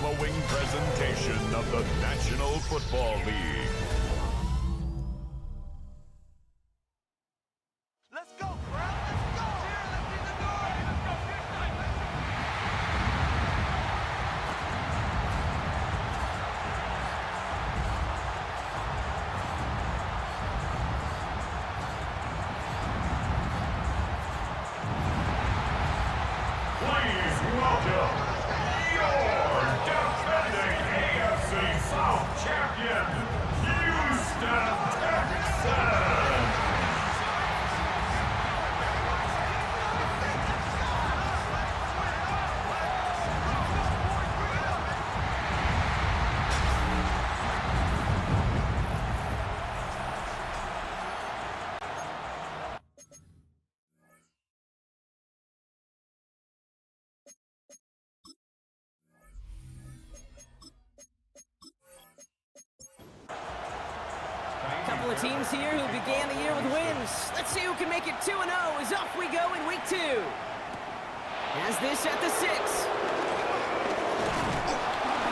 glowing presentation of the National Football League. Let's go, Brad. Let's go. Let's get the door. Let's go. Please welcome your defending AFC South champion, Houston Texans. Couple of teams here who began the year with wins. Let's see who can make it 2-0 as off we go in week 2. Has this at the 6.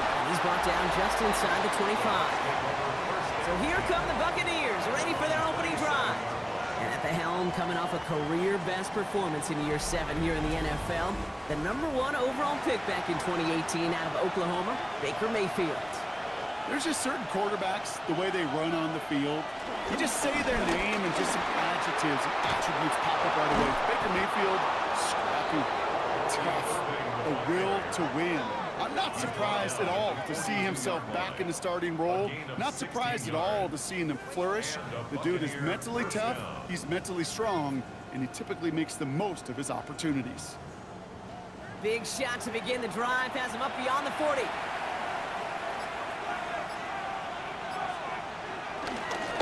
And he's brought down just inside the 25. So here come the Buccaneers, ready for their opening drive. And at the helm, coming off a career-best performance in year 7 here in the NFL, the #1 overall pick back in 2018 out of Oklahoma, Baker Mayfield. There's just certain quarterbacks, the way they run on the field. You just say their name and just some adjectives and attributes pop up right away. Baker Mayfield, scrappy, tough, a will to win. I'm not surprised at all to see himself back in the starting role. Not surprised at all to see him flourish. The dude is mentally tough, he's mentally strong, and he typically makes the most of his opportunities. Big shot to begin the drive, has him up beyond the 40.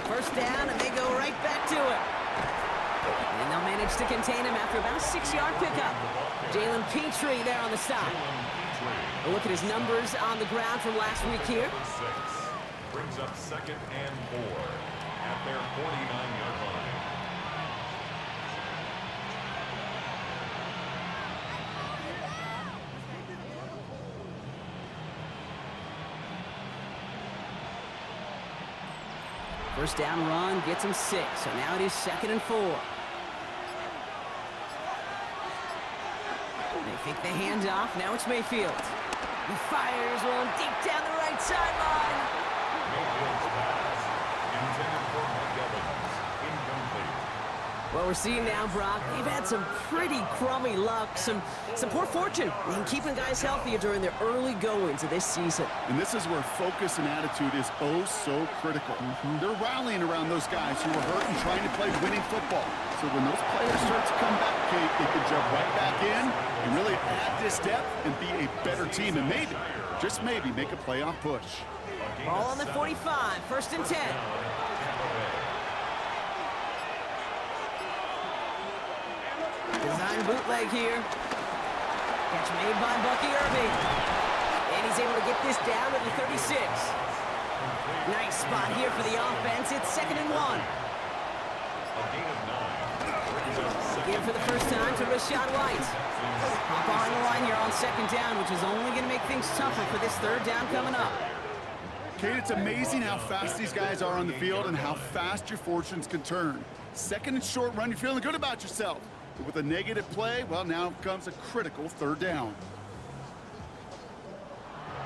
First down, and they go right back to it. And they'll manage to contain him after about a 6-yard pickup. Jalen Petrie there on the stop. A look at his numbers on the ground from last week here. Brings up 2nd and 4 at their 49-yard line. First down run gets him 6, so now it is 2nd and 4. They fake the handoff, now it's Mayfield. He fires one deep down the right sideline. Mayfield's pass, intended for Mike Evans, incomplete. What we're seeing now, Brock, they've had some pretty crummy luck, some poor fortune in keeping guys healthier during their early goings of this season. And this is where focus and attitude is oh so critical. They're rallying around those guys who were hurt and trying to play winning football. So when those players start to come back, Kate, they can jump right back in and really add this depth and be a better team and maybe, just maybe, make a playoff push. Ball on the 45, 1st and 10. Design bootleg here. Catch made by Bucky Irving. And he's able to get this down to the 36. Nice spot here for the offense. It's 2nd and 1. Again for the first time to Rashad White. Hop behind the line here on 2nd down, which is only going to make things tougher for this 3rd down coming up. Kate, it's amazing how fast these guys are on the field and how fast your fortunes can turn. 2nd and short run, you're feeling good about yourself. But with a negative play, well, now comes a critical 3rd down.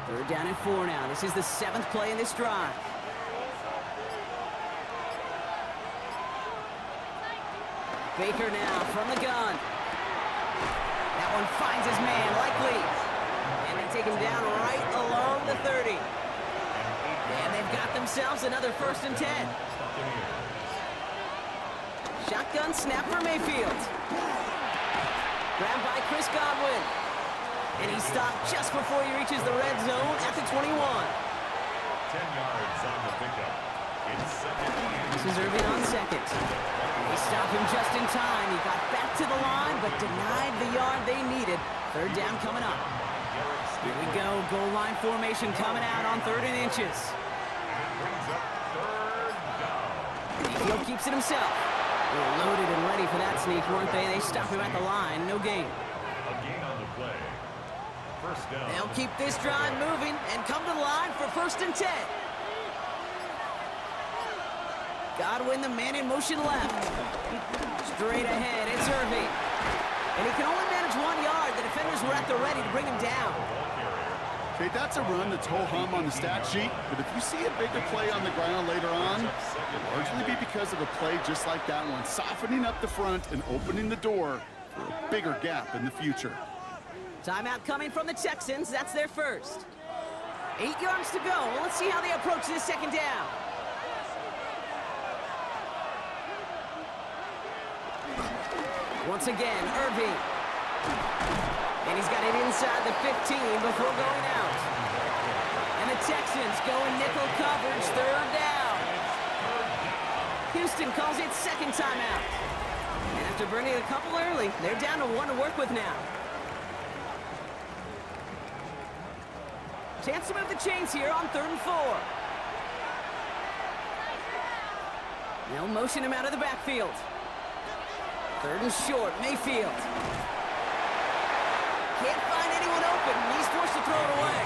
3rd down and 4 now. This is the 7th play in this drive. Baker now from the gun. That one finds his man, likely. And they take him down right along the 30. And they've got themselves another 1st and 10. Shotgun snap for Mayfield. Grabbed by Chris Godwin. And he stopped just before he reaches the red zone at the 21. 10 yards on the pickup. It's 2nd and This is Irving on 2nd. They stop him just in time. He got back to the line, but denied the yard they needed. 3rd down coming up. Here we go. Goal line formation coming out on 3rd and inches. brings up 3rd down. Mayfield keeps it himself. They were loaded and ready for that sneak, weren't they? They stop him at the line. No gain. A gain on the play. first down. They'll keep this drive moving and come to the line for 1st and 10. Godwin, the man in motion left. Straight ahead, it's Irving. And he can only manage 1 yard. The defenders were at the ready to bring him down. Okay, that's a run that's ho-hum on the stat sheet, but if you see a bigger play on the ground later on, it'll largely be because of a play just like that one, softening up the front and opening the door for a bigger gap in the future. Timeout coming from the Texans. That's their first. 8 yards to go. Well, let's see how they approach this 2nd down. Once again, Irving. And he's got it inside the 15 before going out. And the Texans go in nickel coverage, 3rd down. Houston calls it 2nd timeout. And after burning a couple early, they're down to 1 to work with now. Chance to move the chains here on 3rd and 4. They'll motion him out of the backfield. 3rd and short, Mayfield. Can't find anyone open. He's forced to throw it away.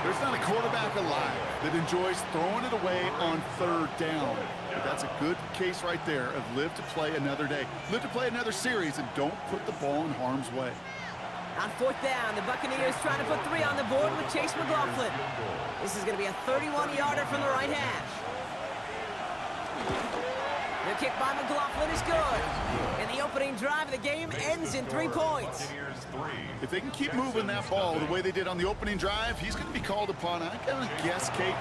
There's not a quarterback alive that enjoys throwing it away on 3rd down. But that's a good case right there of live to play another day. Live to play another series and don't put the ball in harm's way. On 4th down, the Buccaneers trying to put 3 on the board with Chase McLaughlin. This is going to be a 31-yarder from the right hash. The kick by McLaughlin is good. And the opening drive of the game ends in 3 points. If they can keep moving that ball the way they did on the opening drive, he's going to be called upon, I gotta guess, Kate,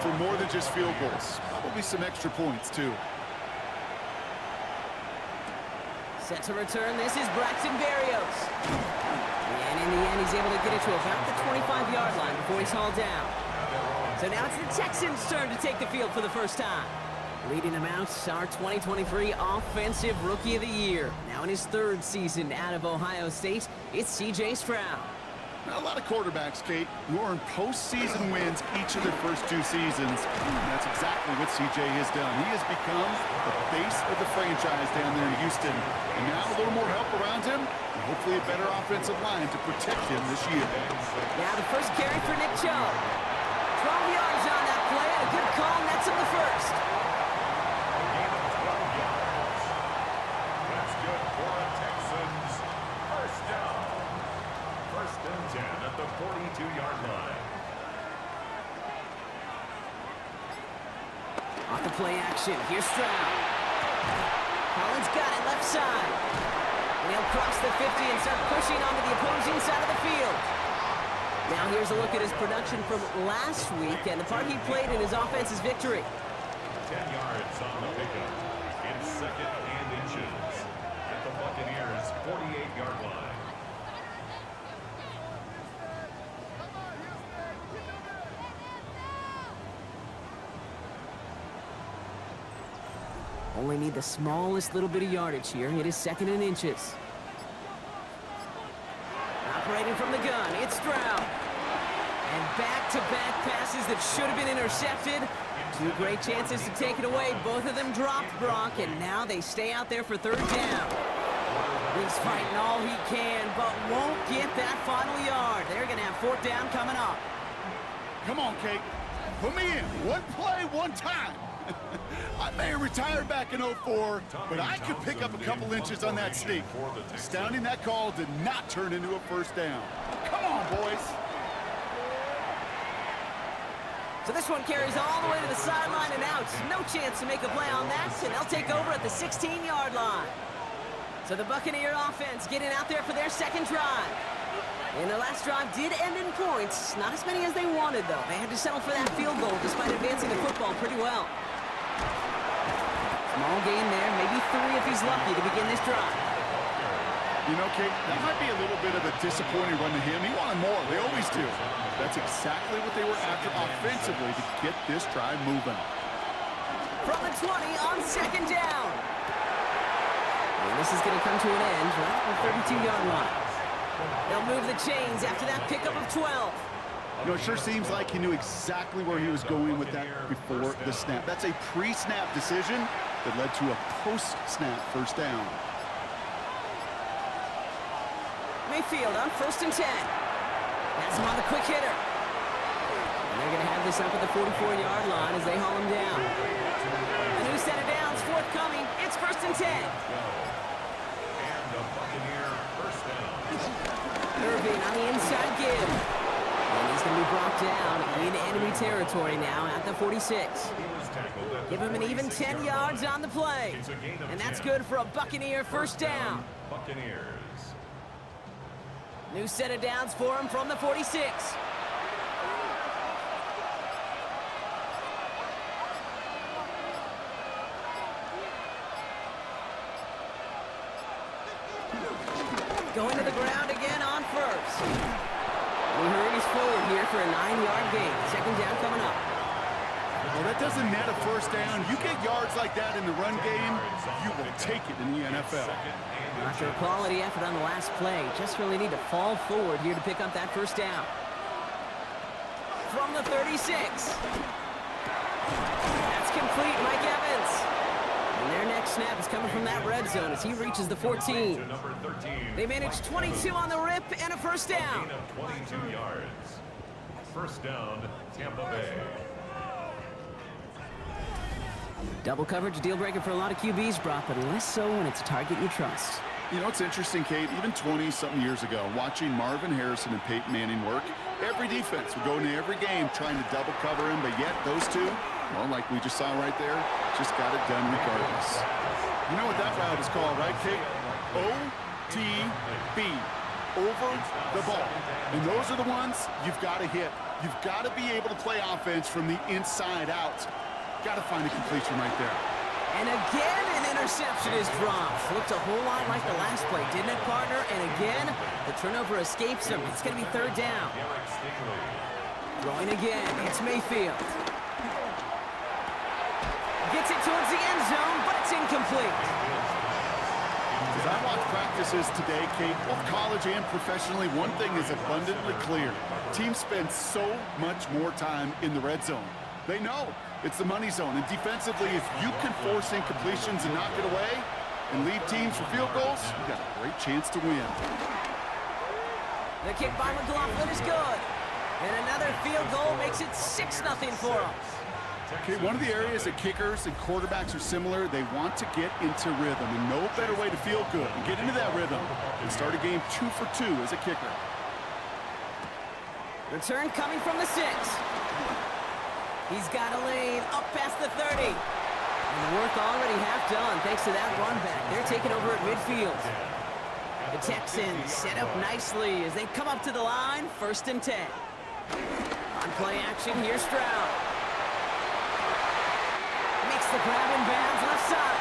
for more than just field goals. Probably some extra points, too. Set to return, this is Braxton Berrios. And in the end, he's able to get it to about the 25-yard line before he's hauled down. So now it's the Texans' turn to take the field for the first time. Leading them out, our 2023 Offensive Rookie of the Year. Now in his 3rd season out of Ohio State, it's C.J. Stroud. Now, a lot of quarterbacks, Kate, who are in postseason wins each of their first 2 seasons. And that's exactly what C.J. has done. He has become the face of the franchise down there in Houston. And now a little more help around him, and hopefully a better offensive line to protect him this year. Now the first carry for Nick Chubb. 12 yards on that play, and a good call nets him the first. At the 42-yard line. Off the play action, here's Stroud. Collins got it left side. And he'll cross the 50 and start pushing onto the opposing side of the field. Now here's a look at his production from last week and the part he played in his offense's victory. 10 yards on the pickup. It's 2nd and inches. At the Buccaneers' 48-yard line. Only need the smallest little bit of yardage here. It is 2nd and inches. Operating from the gun, it's Stroud. And back-to-back passes that should have been intercepted. 2 great chances to take it away. Both of them dropped, Brock, and now they stay out there for 3rd down. He's fighting all he can, but won't get that final yard. They're going to have 4th down coming up. Come on, Kate. Put me in. One play, one time. I may have retired back in 04, but I could pick up a couple inches on that sneak. Astounding that call did not turn into a 1st down. Come on, boys. So this one carries all the way to the sideline and out. No chance to make a play on that, and they'll take over at the 16-yard line. So the Buccaneer offense getting out there for their 2nd drive. And their last drive did end in points. Not as many as they wanted, though. They had to settle for that field goal despite advancing the football pretty well. Small gain there, maybe 3 if he's lucky to begin this drive. You know, Kate, that might be a little bit of a disappointing run to him. He wanted more. They always do. That's exactly what they were after offensively to get this drive moving. From the 20 on 2nd down. And this is going to come to an end right at the 32-yard line. They'll move the chains after that pickup of 12. You know, it sure seems like he knew exactly where he was going with that before the snap. That's a pre-snap decision that led to a post-snap 1st down. Mayfield on 1st and 10. Has him on the quick hitter. And they're going to have this up at the 44-yard line as they haul him down. A new set of downs forthcoming. It's 1st and 10. And the Buccaneer first down. Irving on the inside give. And he's going to be brought down in enemy territory now at the 46. He was tackled at the Give him an even 10 yards on the play. It's a gain of And that's 10. good for a Buccaneer first down. Buccaneers. New set of downs for him from the 46. Going to the ground again on 1st. He hurries forward here for a 9-yard gain. 2nd down coming up. Well, that doesn't net a first down. You get yards like that in the run game, you will take it in the NFL. After a quality effort on the last play, just really need to fall forward here to pick up that first down. From the 36. That's complete, Mike Evans. And their next snap is coming from that red zone as he reaches the 14. To number 13. They managed 22 on the rip and a first down. Gain of 22 yards. First down, Tampa Bay. Double coverage, deal breaker for a lot of QBs, Brock, but less so when it's a target you trust. You know, it's interesting, Kate, even 20-something years ago, watching Marvin Harrison and Peyton Manning work, every defense would go into every game trying to double cover him, but yet those two, well, like we just saw right there, just got it done regardless. You know what that route is called, right, Kate? OTB, over the ball. And those are the ones you've got to hit. You've got to be able to play offense from the inside out. Got to find a completion right there. And again, an interception is dropped. Looked a whole lot like the last play, didn't it, partner? And again, the turnover escapes him. It's going to be 3rd down. Throwing again, it's Mayfield. Gets it towards the end zone, but it's incomplete. As I watch practices today, Kate, both college and professionally, one thing is abundantly clear. Teams spend so much more time in the red zone. They know it's the money zone, and defensively, if you can force incompletions and knock it away and lead teams for field goals, you got a great chance to win. The kick by McLaughlin is good. And another field goal makes it 6-0 for them. Okay, one of the areas that kickers and quarterbacks are similar, they want to get into rhythm, and no better way to feel good and get into that rhythm than start a game 2 for 2 as a kicker. Return coming from the 6. He's got a lane up past the 30. And the work already half done thanks to that run back. They're taking over at midfield. The Texans set up nicely as they come up to the line, 1st and 10. On play action, here's Stroud. Makes the grab in bounds left side.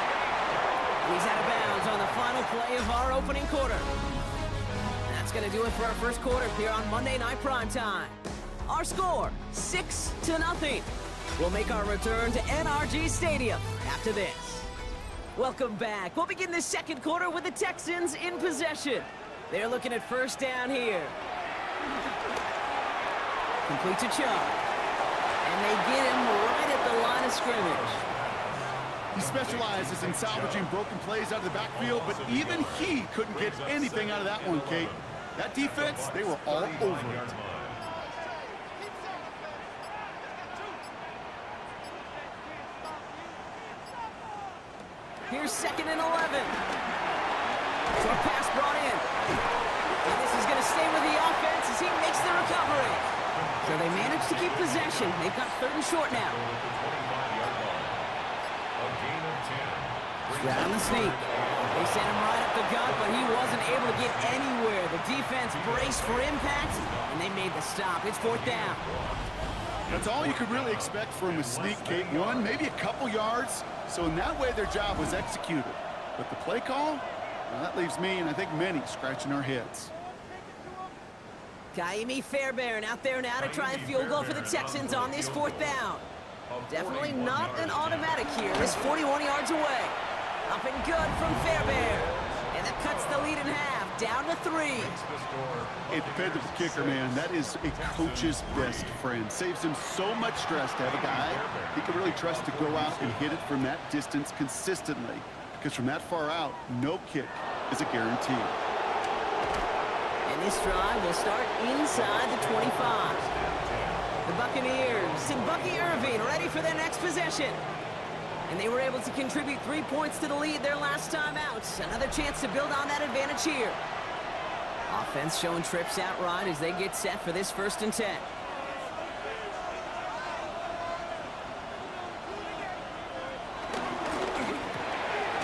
And he's out of bounds on the final play of our opening quarter. And that's going to do it for our first quarter here on Monday Night Primetime. Our score, 6-0. We'll make our return to NRG Stadium after this. Welcome back. We'll begin the second quarter with the Texans in possession. They're looking at first down here. Complete to Chubb. And they get him right at the line of scrimmage. He specializes in salvaging broken plays out of the backfield, but even he couldn't get anything out of that one, Kate. That defense, they were all over it. Here's 2nd and 11. Short pass brought in. And this is going to stay with the offense as he makes the recovery. So they managed to keep possession. They've got 3rd and short now. Stroud on the sneak. They sent him right up the gut, but he wasn't able to get anywhere. The defense braced for impact, and they made the stop. It's 4th down. That's all you could really expect from a sneak, Kate. One, maybe a couple yards. So in that way, their job was executed. But the play call, well, that leaves me, and I think many, scratching our heads. Kaimi Fairbairn out there now to try a field goal for the Texans on this 4th down. Definitely not an automatic here. It's 41 yards away. Up and good from Fairbairn. And that cuts the lead in half, down to 3. A dependable kicker, man. That is a coach's best friend. Saves him so much stress to have a guy he can really trust to go out and hit it from that distance consistently. Because from that far out, no kick is a guarantee. And this drive will start inside the 25. The Buccaneers and Bucky Irving ready for their next possession. And they were able to contribute 3 points to the lead their last time out. Another chance to build on that advantage here. Offense showing trips out right as they get set for this 1st and 10.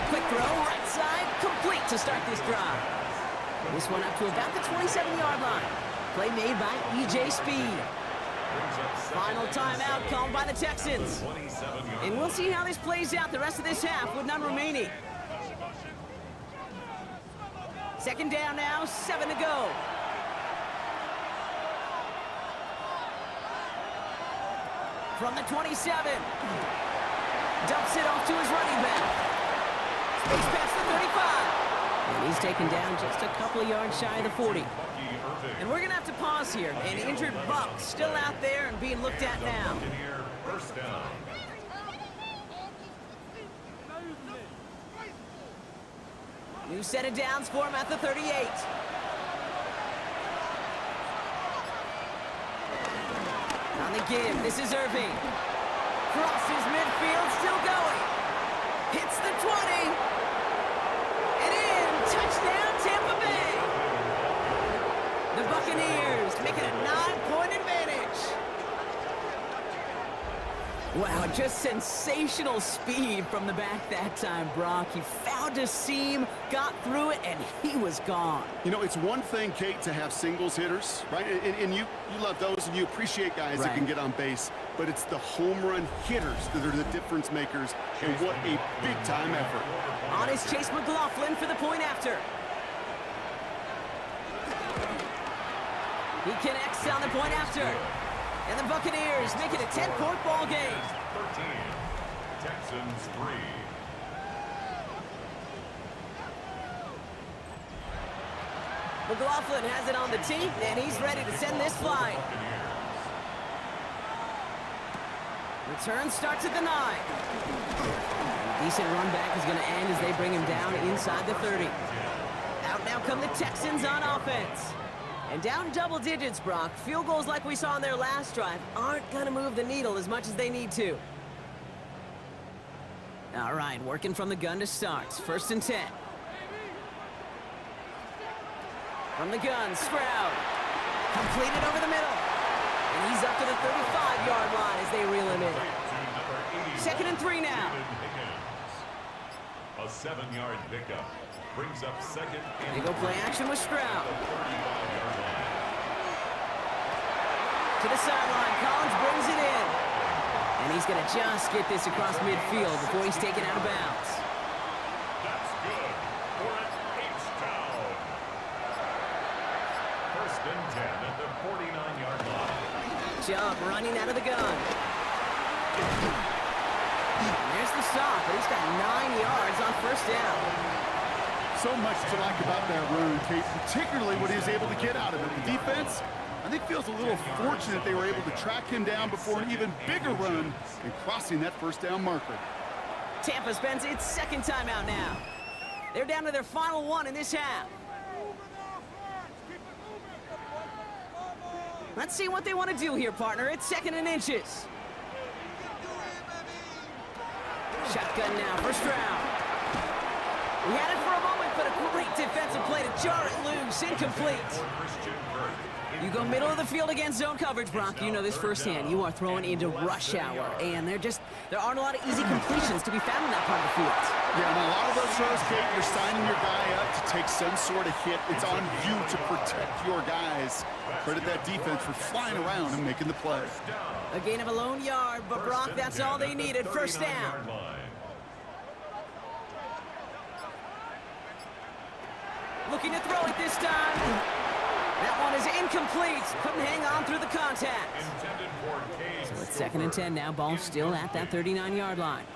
Quick throw, right side, complete to start this drive. This one up to about the 27-yard line. Play made by E.J. Speed. Final timeout called by the Texans. And we'll see how this plays out the rest of this half with none remaining. 2nd down now, 7 to go. From the 27. Dumps it off to his running back. Space past the 35. And he's taken down just a couple of yards shy of the 40. And we're going to have to pause here. An injured Buck still out there and being looked at now. First down. New set of downs for him at the 38. On the give, this is Irving. Crosses midfield, still going. Hits the 20. And in, touchdown Tampa Bay. The Buccaneers making a 9-point advantage. Wow, just sensational speed from the back that time, Brock. He found a seam, got through it, and he was gone. You know, it's one thing, Kate, to have singles hitters, right? And you love those, and you appreciate guys that can get on base. But it's the home run hitters that are the difference makers, and what a big-time effort. On is Chase McLaughlin for the point after. He connects on the point after. And the Buccaneers make it a 10-point ball game. 13, Texans 3. McLaughlin has it on the tee, and he's ready to send this flying. Return starts at the 9. Decent run back is going to end as they bring him down inside the 30. Out now come the Texans on offense. And down double digits, Brock. Field goals like we saw on their last drive aren't going to move the needle as much as they need to. All right, working from the gun to start. 1st and 10. From the gun, Stroud. Completed over the middle. And he's up to the 35-yard line as they reel him in. 2nd and 3 now. A 7-yard pickup. Brings up 2nd and They go play action with Stroud. To the sideline, Collins brings it in. And he's going to just get this across midfield before he's taken out of bounds. That's good for an H-town. 1st and 10 at the 49-yard line. Chubb running out of the gun. And there's the stop, but he's got 9 yards on 1st down. So much to like about that run, Kate, particularly what he was able to get out of it. The defense, I think, feels a little fortunate they were able to track him down before an even bigger run and crossing that 1st down marker. Tampa spends its 2nd timeout now. They're down to their final one in this half. Let's see what they want to do here, partner. It's 2nd and inches. Shotgun now for Stroud. We had it for a moment, but a great defensive play to jar it loose. Incomplete. You go middle of the field against zone coverage, Brock. You know this firsthand. You are throwing into rush hour, and there aren't a lot of easy completions to be found in that part of the field. Yeah, and a lot of those throws, Kate, you're signing your guy up to take some sort of hit. It's on you to protect your guys. Credit that defense for flying around and making the play. A gain of a lone yard, but Brock, that's all they needed. 1st down. Looking to throw it this time. That one is incomplete. Couldn't hang on through the contact. So it's 2nd and 10 now. Ball still at that 39-yard line.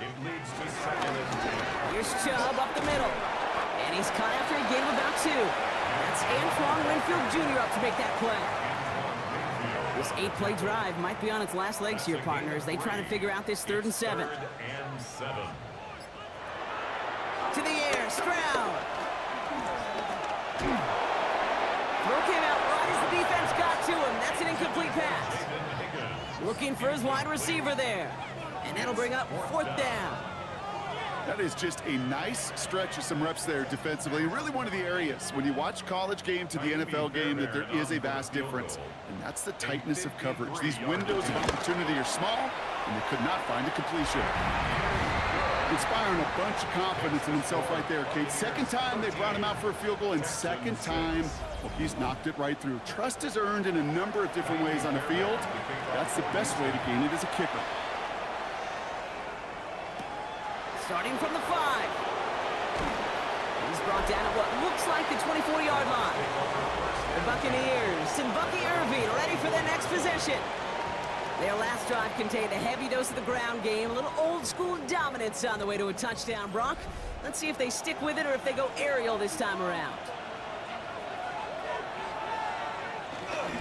It leads to 2nd and 10. Here's Chubb up the middle. And he's caught after a gain of about 2. That's Antoine Winfield Jr. up to make that play. This 8-play drive might be on its last legs here, partners. They try to figure out this 3rd and 7. 3rd and 7. To the air, Stroud. to him. That's an incomplete pass. Looking for his wide receiver there. And that'll bring up 4th down. That is just a nice stretch of some reps there defensively. Really one of the areas when you watch college game to the NFL game that there is a vast difference. And that's the tightness of coverage. These windows of opportunity are small, and they could not find a completion. Inspiring a bunch of confidence in himself right there, Kate. Second time they brought him out for a field goal, and second time, well, he's knocked it right through. Trust is earned in a number of different ways on the field. That's the best way to gain it as a kicker. Starting from the 5. He's brought down at what looks like the 24-yard line. The Buccaneers and Bucky Irving ready for their next possession. Their last drive contained a heavy dose of the ground game, a little old-school dominance on the way to a touchdown, Brock. Let's see if they stick with it or if they go aerial this time around.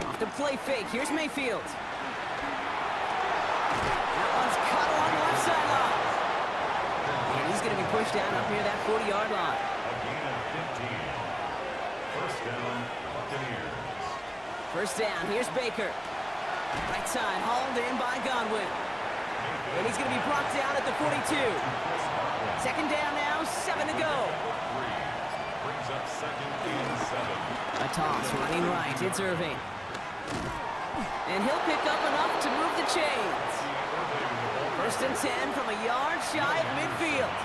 Off the play fake. Here's Mayfield. That one's cut along the left sideline. And he's going to be pushed down up near that 40-yard line. A gain of 15. First down, Buccaneers. First down. Here's Baker. Right side, hauled in by Godwin. And he's going to be brought down at the 42. Second down now, 7 to go. Brings up 2nd and 7. A toss running right. It's Irving. And he'll pick up enough to move the chains. First and 10 from a yard shy of midfield.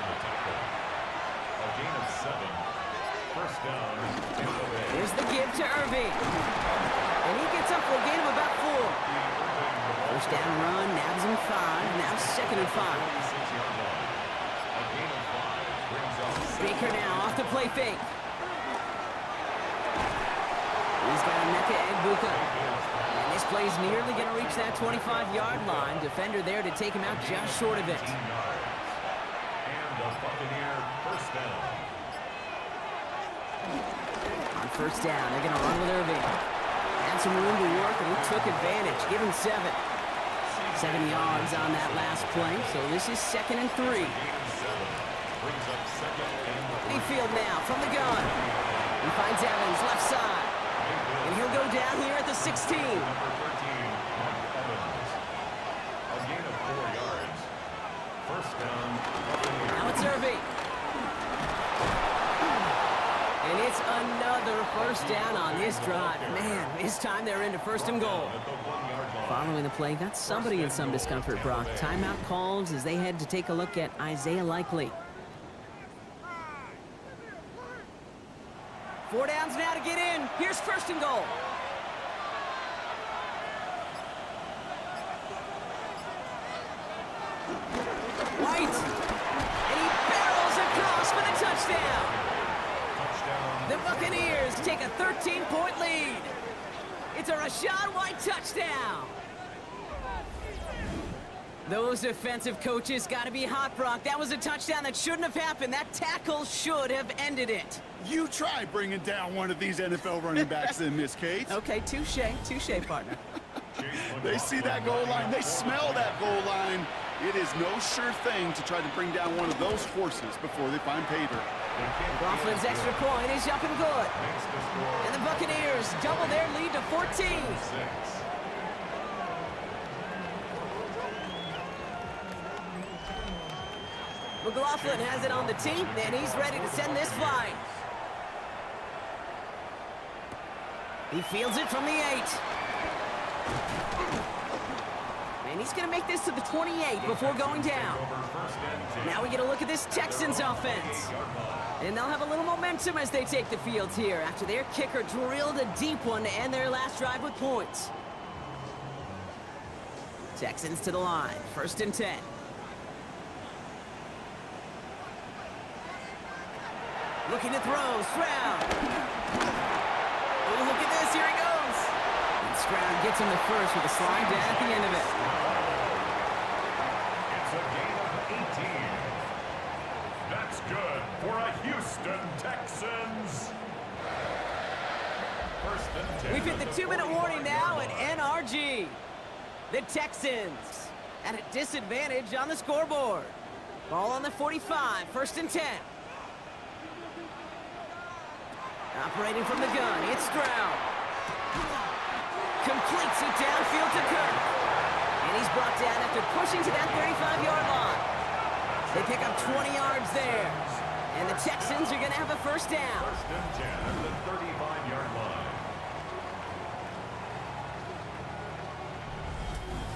A gain of 7. First down, Tampa Bay. Here's the give to Irving. And he gets up for a gain of about 4. First down run, nabs him 5. Now 2nd and 5. A gain of 5 brings up Baker now off the play fake. He's got Emeka Egbuka. And this play's nearly going to reach that 25-yard line. Defender there to take him out just short of it. 15 yards. And a Buccaneer first down. On first down, they're going to run with Irving. Had some room to work, and he took advantage. Give him 7. 7 yards on that last play, so this is 2nd and 3. Gain of 7 brings up 2nd and 3. Mayfield now from the gun. He finds Evans left side. And he'll go down here at the 16. Number 13, Mike Evans. A gain of 4 yards. First down, Buccaneers. Now it's Irving. And it's another first down on this drive. Man, this time they're into 1st and goal. At the 1-yard line. Following the play, got somebody in some discomfort, Brock. Timeout calls as they head to take a look at Isaiah Likely. 4 downs now to get in. Here's 1st and goal. White. And he barrels across for the touchdown. Touchdown. The Buccaneers take a 13-point lead. It's a Rachaad White touchdown. Those defensive coaches got to be hot, Brock. That was a touchdown that shouldn't have happened. That tackle should have ended it. You try bringing down one of these NFL running backs in this case. Okay, touche, partner. They see that goal line. They smell that goal line. It is no sure thing to try to bring down one of those horses before they find pay dirt. Coughlin's extra point is up and good. And the Buccaneers double their lead to 14. McLaughlin has it on the team, and he's ready to send this flying. He fields it from the 8. And he's going to make this to the 28 before going down. Now we get a look at this Texans offense. And they'll have a little momentum as they take the field here after their kicker drilled a deep one to end their last drive with points. Texans to the line, 1st and 10. Looking to throw, Stroud. Oh, look at this, here he goes. And Stroud gets him the first with a slide down at the end of it. It's a gain of 18. That's good for a Houston Texans. 1st and 10. We've hit the 2-minute warning now at NRG. The Texans at a disadvantage on the scoreboard. Ball on the 45, 1st and 10. Operating from the gun, it's Stroud. Completes it downfield to Kirk. And he's brought down after pushing to that 35-yard line. They pick up 20 yards there. And the Texans are going to have a first down. First and 10 at the 35-yard line.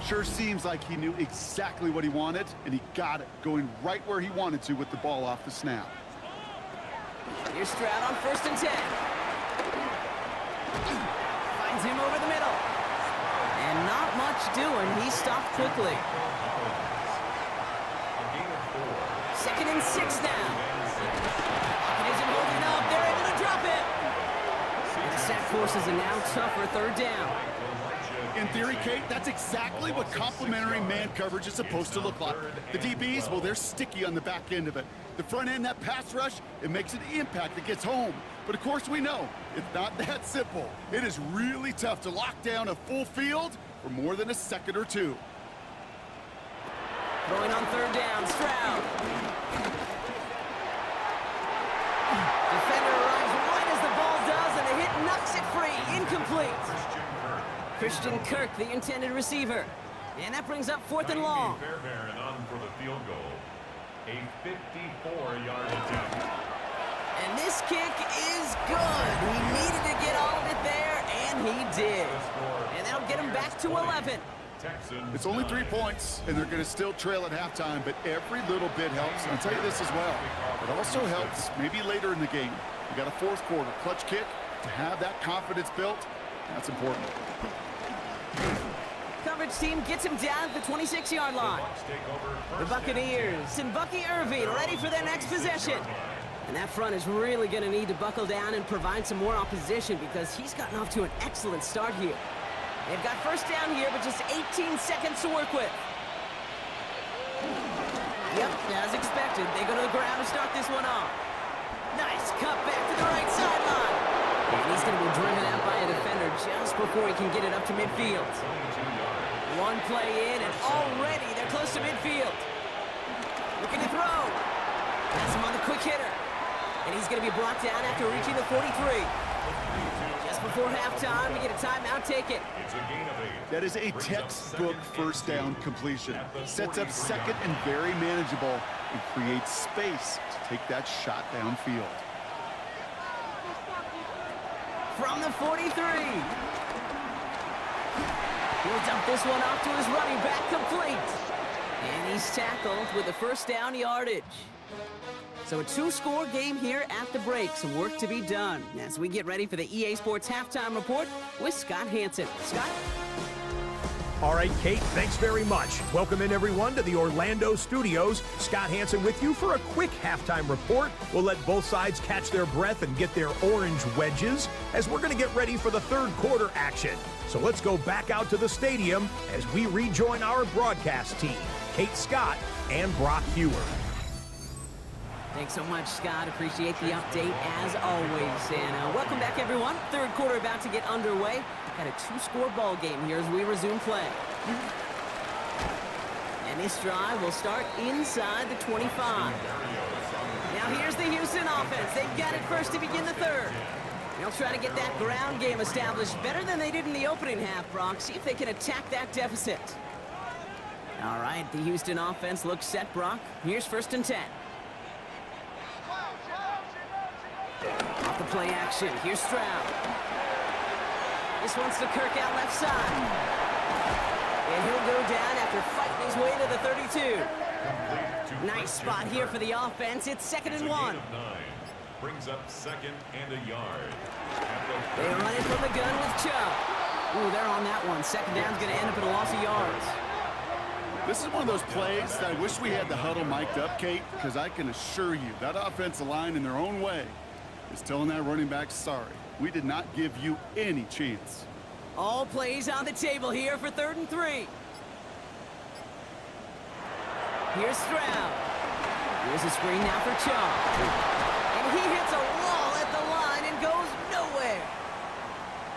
Sure seems like he knew exactly what he wanted, and he got it, going right where he wanted to with the ball off the snap. Here's Stroud on first and 10. Finds him over the middle. And not much doing. He stopped quickly. Second and 6 now. And isn't holding up. They're able to drop it. And the sack forces a now tougher third down. In theory, Kate, that's exactly what complementary man coverage is supposed to look like. The DBs, well, they're sticky on the back end of it. The front end, that pass rush, it makes an impact that gets home. But of course we know, it's not that simple. It is really tough to lock down a full field for more than a second or two. Throwing on third down, Stroud. Defender arrives right as the ball does, and the hit knocks it free. Incomplete. Christian Kirk, the intended receiver. And that brings up fourth and long. Fairbairn on for the field goal. A 54-yard attempt. And this kick is good. He needed to get all of it there, and he did. And that'll get him back to 11. It's only 3 points, and they're going to still trail at halftime, but every little bit helps. And I'll tell you this as well. It also helps maybe later in the game. You got a fourth quarter clutch kick. To have that confidence built, that's important. Coverage team gets him down at the 26-yard line. The Buccaneers and Bucky Irving ready for their next possession. And that front is really going to need to buckle down and provide some more opposition because he's gotten off to an excellent start here. They've got first down here, but just 18 seconds to work with. Yep, as expected, they go to the ground to start this one off. Nice cut back to the right sideline. And he's going to be driven out by a defender just before he can get it up to midfield. One play in, and already they're close to midfield. Looking to throw. Pass him on the quick hitter. And he's going to be brought down after reaching the 43. Just before halftime, we get a timeout, take it. That is a textbook first down completion. Sets up second and very manageable and creates space to take that shot downfield. From the 43. He'll dump this one off to his running back, complete. And he's tackled with the first down yardage. So a two-score game here at the break. Some work to be done as we get ready for the EA Sports Halftime Report with Scott Hansen. Scott? All right, Kate, thanks very much. Welcome in, everyone, to the Orlando studios. Scott Hansen with you for a quick halftime report. We'll let both sides catch their breath and get their orange wedges as we're going to get ready for the third quarter action. So let's go back out to the stadium as we rejoin our broadcast team, Kate Scott and Brock Hewer. Thanks so much, Scott. Appreciate the update as always. And welcome back, everyone. Third quarter about to get underway. Got a two-score ball game here as we resume play. And this drive will start inside the 25. Now here's the Houston offense. They've got it first to begin the third. They'll try to get that ground game established better than they did in the opening half, Brock. See if they can attack that deficit. All right, the Houston offense looks set, Brock. Here's first and 10. Off the play action, here's Stroud. This one's to Kirk out left side. And he'll go down after fighting his way to the 32. Nice spot here for the offense. It's second and 1. Brings up second and a yard. They run it from the gun with Chubb. Ooh, they're on that one. Second down's going to end up in a loss of yards. This is one of those plays that I wish we had the huddle mic'd up, Kate, because I can assure you that offensive line in their own way is telling that running back, sorry, we did not give you any chance. All plays on the table here for 3rd and 3. Here's Stroud. Here's a screen now for Chubb. And he hits a wall at the line and goes nowhere.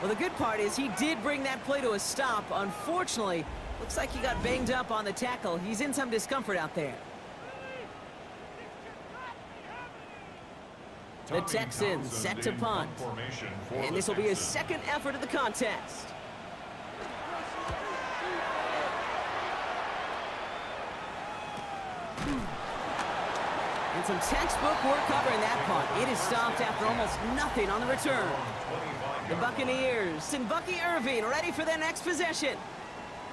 Well, the good part is he did bring that play to a stop. Unfortunately, looks like he got banged up on the tackle. He's in some discomfort out there. The Texans set to punt. And this will be his second effort of the contest. And some textbook work covering that punt. It is stopped after almost nothing on the return. The Buccaneers and Bucky Irving ready for their next possession.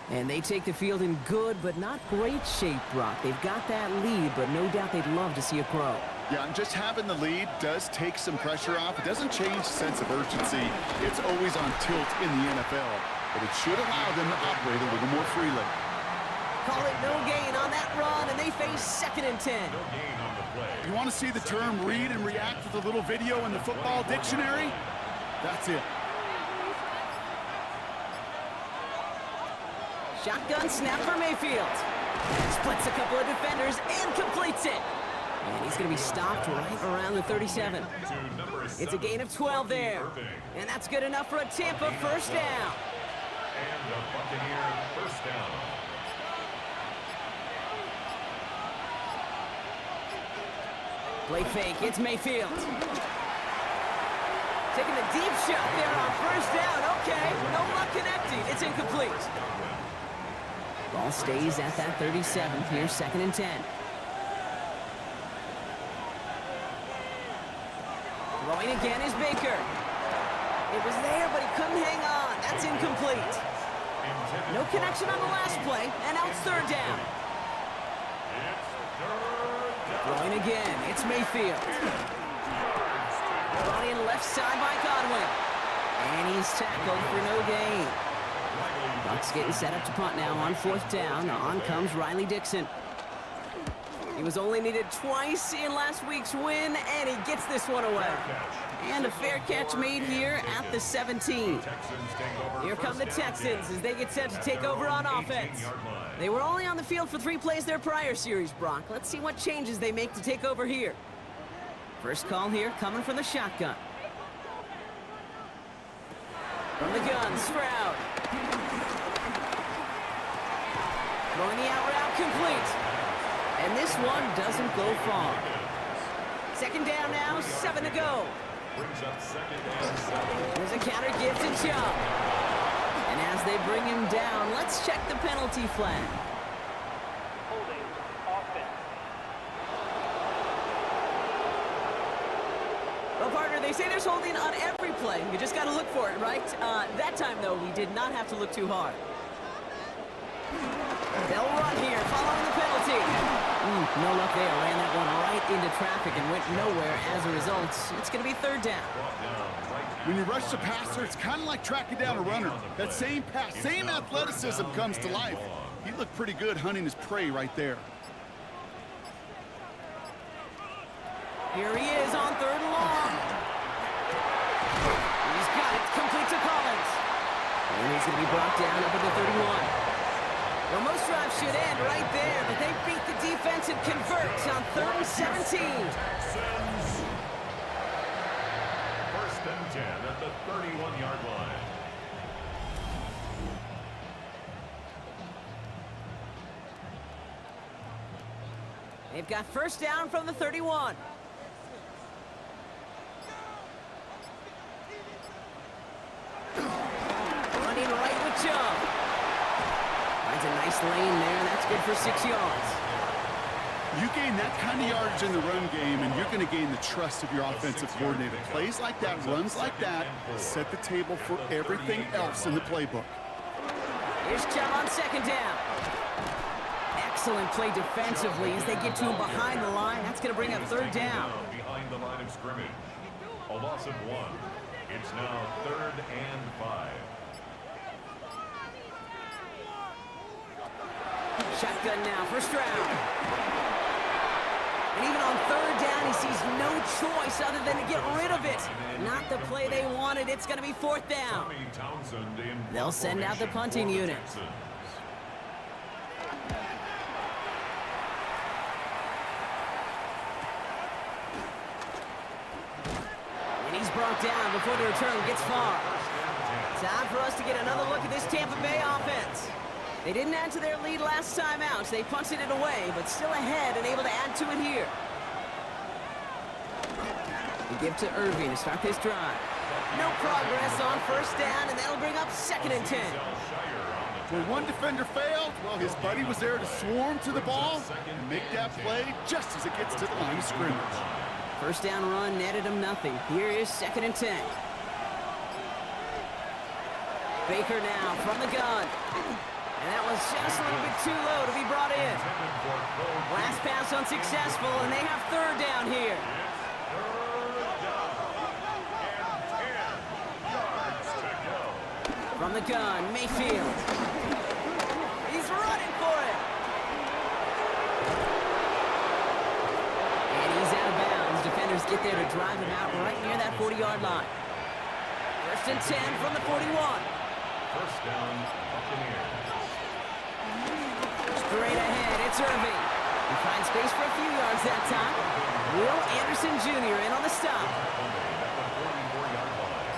And they take the field in good but not great shape, Brock. They've got that lead, but no doubt they'd love to see it grow. Yeah, and just having the lead does take some pressure off. It doesn't change the sense of urgency. It's always on tilt in the NFL, but it should allow them to operate a little more freely. Call it no gain on that run, and they face 2nd and 10. No gain on the play. You want to see the term read and react with a little video in the football dictionary? That's it. Shotgun snap for Mayfield. Splits a couple of defenders and completes it. And he's going to be stopped right around the 37. It's a gain of 12 there. And that's good enough for a Tampa first down. And the Buccaneer first down. Play fake, it's Mayfield. Taking a deep shot there on first down. Okay, no luck connecting. It's incomplete. Ball stays at that 37. Here's 2nd and 10. Throwing again is Baker. It was there, but he couldn't hang on. That's incomplete. No connection on the last play, and now it's 3rd down. Throwing again, it's Mayfield. Brought in left side by Godwin. And he's tackled for no gain. Bucks getting set up to punt now on 4th down. On comes Riley Dixon. He was only needed twice in last week's win, and he gets this one away. And a fair catch made here at the 17. Here come the Texans as they get set to take over on offense. They were only on the field for 3 plays their prior series, Brock. Let's see what changes they make to take over here. First call here coming from the shotgun. From the gun, Stroud. Throwing the out route complete. And this one doesn't go far. 2nd down now, 7 to go. Brings up 2nd and 7. There's a counter give to Chubb. And as they bring him down, let's check the penalty flag. Holding offense. Well, partner, they say there's holding on every play. You just got to look for it, right? That time, though, we did not have to look too hard. They'll run here, following the penalty. No luck there. Ran that one right into traffic and went nowhere as a result. It's going to be 3rd down. When you rush the passer, it's kind of like tracking down a runner. That same pass, same athleticism comes to life. He looked pretty good hunting his prey right there. Here he is on 3rd and long. He's got it. Complete to Collins. And he's going to be brought down up at the 31. Well, most drives should end right there, but they beat the defense and convert on 3rd and 17. Texans. 1st and 10 at the 31-yard line. They've got first down from the 31. Running right with Chubb. Finds a nice lane there, and that's good for 6 yards. You gain that kind of yardage in the run game, and you're going to gain the trust of your offensive coordinator. Plays like that, runs like that, set the table for everything else in the playbook. Here's Chubb on 2nd down. Excellent play defensively as they get to him behind the line. That's going to bring up 3rd down. Behind the line of scrimmage. A loss of 1. It's now 3rd and 5. Shotgun now for Stroud. And even on 3rd down, he sees no choice other than to get rid of it. Not the play they wanted. It's going to be 4th down. They'll send out the punting unit. And he's brought down before the return gets far. Time for us to get another look at this Tampa Bay offense. They didn't add to their lead last time out. They punted it away, but still ahead and able to add to it here. We give to Irving to start this drive. No progress on 1st down, and that'll bring up 2nd and 10. Where one defender failed, well, his buddy was there to swarm to the ball and make that play just as it gets to the line of scrimmage. First down run netted him nothing. Here is 2nd and 10. Baker now from the gun. And that was just a little bit too low to be brought in. Last pass unsuccessful, and they have 3rd down here. From the gun, Mayfield. He's running for it. And he's out of bounds. Defenders get there to drive him out right near that 40-yard line. 1st and 10 from the 41. First down, Buccaneers. Straight ahead, it's Irving. He finds space for a few yards that time. Will Anderson Jr. in on the stop. At the 44-yard line.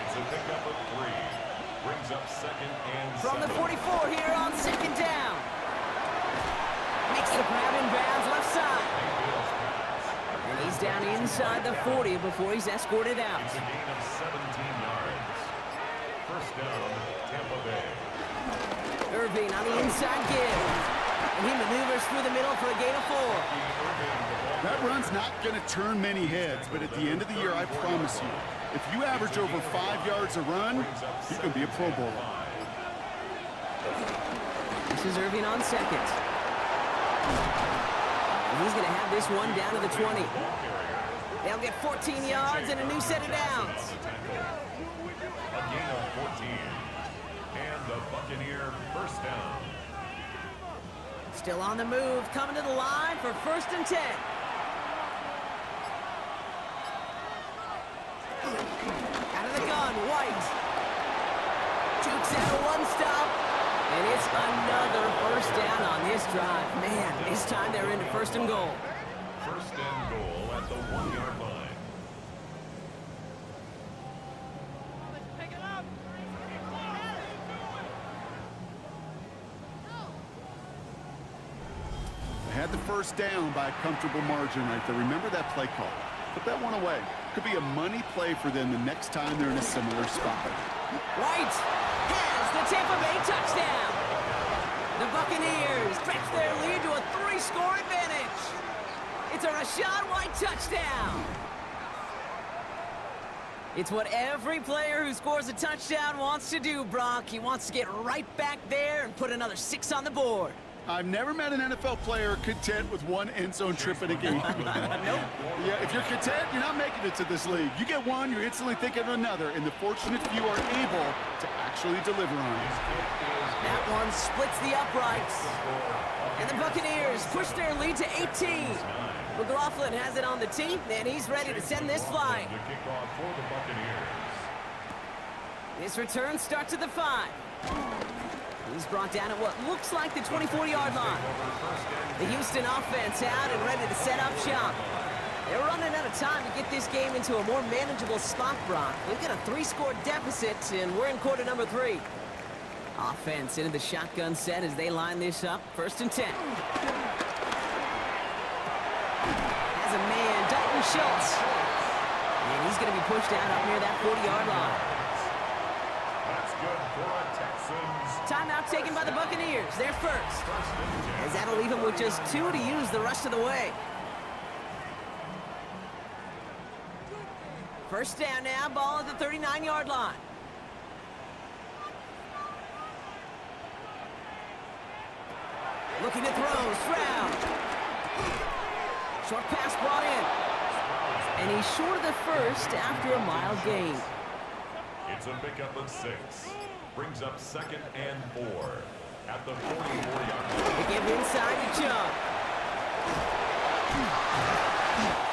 It's a pickup of 3. Brings up 2nd and 7. From the 44 here on 2nd down. Makes the grab in bounds left side. And he's down inside the 40 before he's escorted out. It's a gain of 17 yards. First down, Tampa Bay. Irving on the inside give. And he maneuvers through the middle for a gain of 4. That run's not going to turn many heads, but at the end of the year, I promise you, if you average over 5 yards a run, you can be a Pro Bowler. This is Irving on 2nd. And he's going to have this one down to the 20. They'll get 14 yards and a new set of downs. A gain of 14. And the Buccaneer first down. Still on the move, coming to the line for 1st and 10. Out of the gun, White. Jukes out of one stop. And it's another first down on this drive. Man, this time they're into 1st and goal. First and goal at the 1-yard line. Pick it up. They had the first down by a comfortable margin right there. Remember that play call. Put that one away. Could be a money play for them the next time they're in a similar spot. White has the Tampa Bay touchdown. The Buccaneers stretch their lead to a 3-score advantage. It's a Rachaad White touchdown. It's what every player who scores a touchdown wants to do, Brock. He wants to get right back there and put another 6 on the board. I've never met an NFL player content with one end zone trip in a game. Nope. Yeah, if you're content, you're not making it to this league. You get one, you're instantly thinking of another, and the fortunate few are able to actually deliver on it. That one splits the uprights. And the Buccaneers push their lead to 18. McLaughlin has it on the tee, and he's ready to send this flying. The kickoff for the Buccaneers. This return starts at the 5. He's brought down at what looks like the 24-yard line. The Houston offense out and ready to set up shop. They're running out of time to get this game into a more manageable spot, Brock. We've got a 3-score deficit, and we're in quarter number 3. Offense into the shotgun set as they line this up. 1st and 10. Has a man, Dalton Schultz. And he's going to be pushed out up near that 40-yard line. That's good for a Texans. Timeout taken by the Buccaneers. They're first. As that'll leave them with just 2 to use the rest of the way. First down now, ball at the 39-yard line. Looking to throw, Stroud. Short pass brought in. And he's short of the first after a mild gain. It's a pickup of 6. Brings up 2nd and 4 at the 44-yard line. They give inside to Chubb.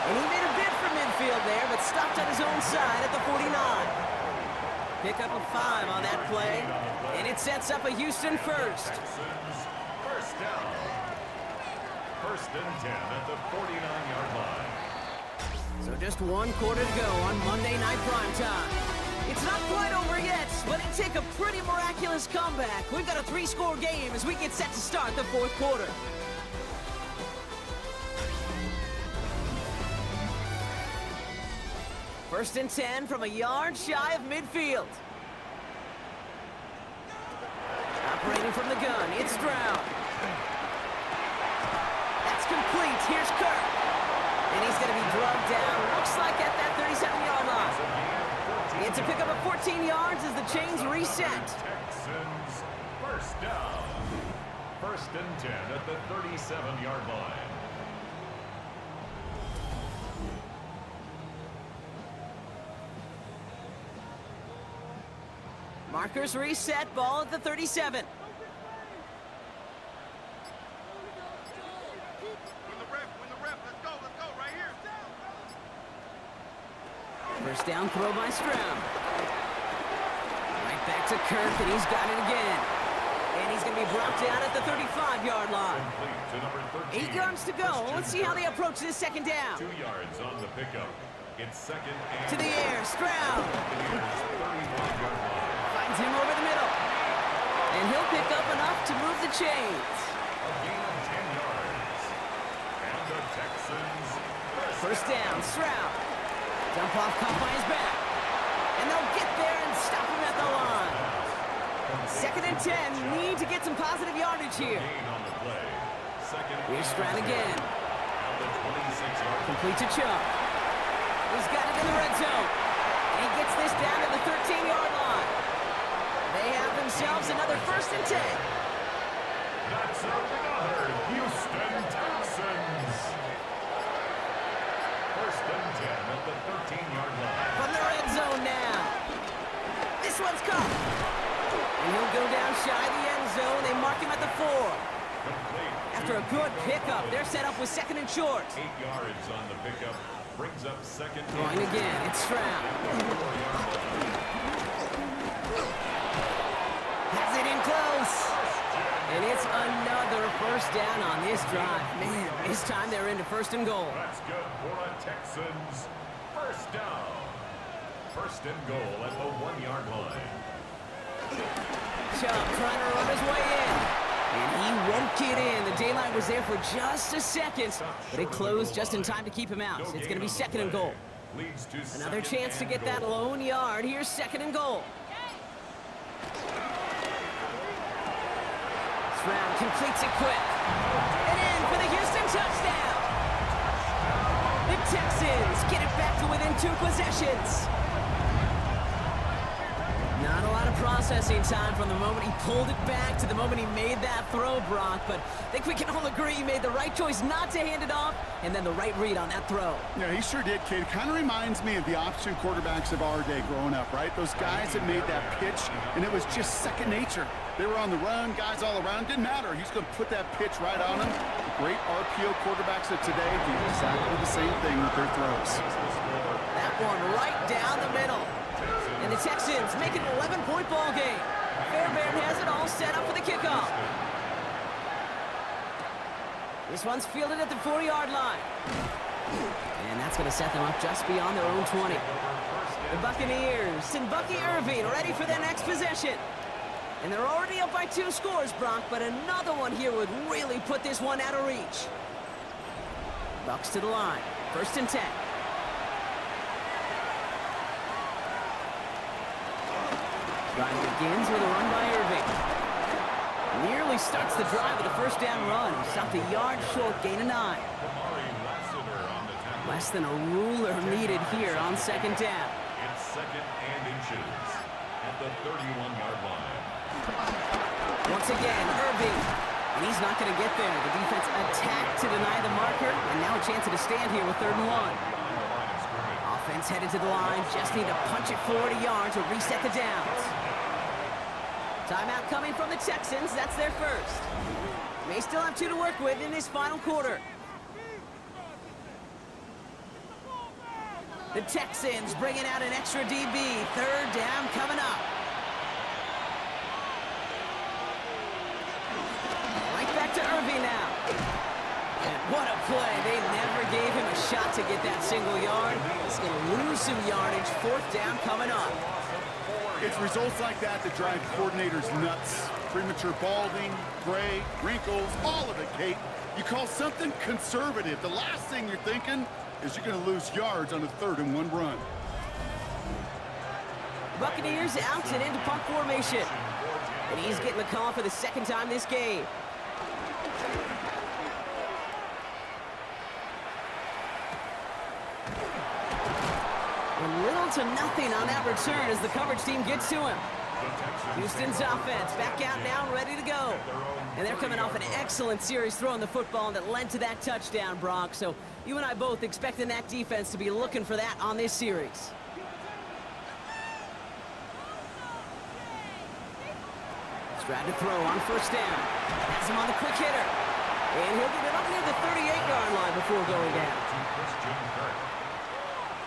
And he made a bid for midfield there, but stopped on his own side at the 49. Pick up a 5 on that play, and it sets up a Houston first. Texans first down. 1st and 10 at the 49-yard line. So just 1 quarter to go on Monday Night Primetime. It's not quite over yet, but it take a pretty miraculous comeback. We've got a 3-score game as we get set to start the 4th quarter. First and 10 from a yard shy of midfield. Operating from the gun, it's Stroud. That's complete. Here's Kirk. And he's going to be drugged down. Looks like at that 37-yard line. It's a pickup of 14 yards as the chains reset. Texans first down. First and 10 at the 37-yard line. Markers reset, ball at the 37. When the ref, let's go, right here. First down throw by Stroud. Right back to Kirk, and he's got it again. And he's going to be brought down at the 35-yard line. Complete to number 13. 8 yards to go. Let's see how they approach this second down. 2 yards on the pickup. It's second and To the air, Stroud. Buccaneers 31-yard line. Finds him over the middle. And he'll pick up enough to move the chains. A gain of 10 yards. And the Texans First down, Stroud. Dump off caught by his back. And they'll get there and stop him at the line. Second and 10. Need to get some positive yardage here. gain on the play. Second Here's Stroud again. Now the 26-yard Complete to Chubb. He's got it in the red zone. And he gets this down to the 13-yard line. They have themselves another first and 10. That's another Houston Texans. First and 10 at the 13-yard line. From the red zone now. This one's caught. And he'll go down shy of the end zone. They mark him at the 4. Complete. After a good pickup, they're set up with second and short. 8 yards on the pickup. Brings up second Going again, it's Stroud. Has it in close. And it's another first down on this drive. Man, this time they're into first and goal. That's good for a Texans. First down. First and goal at the 1-yard line. Chubb trying to run his way in. And he won't get in. The daylight was there for just a second, but it closed just in time to keep him out. It's going to be second and goal. Leads to Another second chance to and get that goal. lone yard. Here's second and goal. Stroud completes it quick. And in for the Houston touchdown. The Texans get it back to within 2 possessions. Not a lot of processing time from the moment he pulled it back to the moment he made that throw, Brock. But I think we can all agree he made the right choice not to hand it off, and then the right read on that throw. Yeah, he sure did, kid. Kind of reminds me of the option quarterbacks of our day growing up, right? Those guys that made that pitch, and it was just second nature. They were on the run, guys all around. Didn't matter. He's going to put that pitch right on them. The great RPO quarterbacks of today do exactly the same thing with their throws. That one right down the middle. And the Texans make it an 11-point ball game. Fairbairn has it all set up for the kickoff. This one's fielded at the 4-yard line. And that's going to set them up just beyond their own 20. The Buccaneers and Bucky Irving ready for their next possession. And they're already up by 2 scores, Brock, but another one here would really put this one out of reach. Bucks to the line. First and 10. Drive begins with a run by Irving. Nearly starts the drive with a first down run. Stopped a yard short, gain of 9. Less than a ruler needed here on second down. It's second and inches at the 31-yard line. Once again, Irving. And he's not going to get there. The defense attacked to deny the marker. And now a chance to stand here with 3rd and 1. Offense headed to the line. Just need to punch it 40 yards or reset the downs. Timeout coming from the Texans. That's their first. May still have 2 to work with in this final quarter. The Texans bringing out an extra DB. 3rd down coming up. Right back to Irving now. And what a play. They never gave him a shot to get that single yard. He's going to lose some yardage. 4th down coming up. It's results like that that drive coordinators nuts. Premature balding, gray, wrinkles, all of it, Kate. You call something conservative. The last thing you're thinking is you're going to lose yards on a 3rd and 1 run. Buccaneers out and into punt formation. And he's getting the call for the second time this game. Little to nothing on that return as the coverage team gets to him. Houston's offense back out now, ready to go. And they're coming off an excellent series throwing the football that led to that touchdown, Brock. So you and I both expecting that defense to be looking for that on this series. Tried to throw on first down. Has him on the quick hitter. And he'll get it up near the 38-yard line before going down.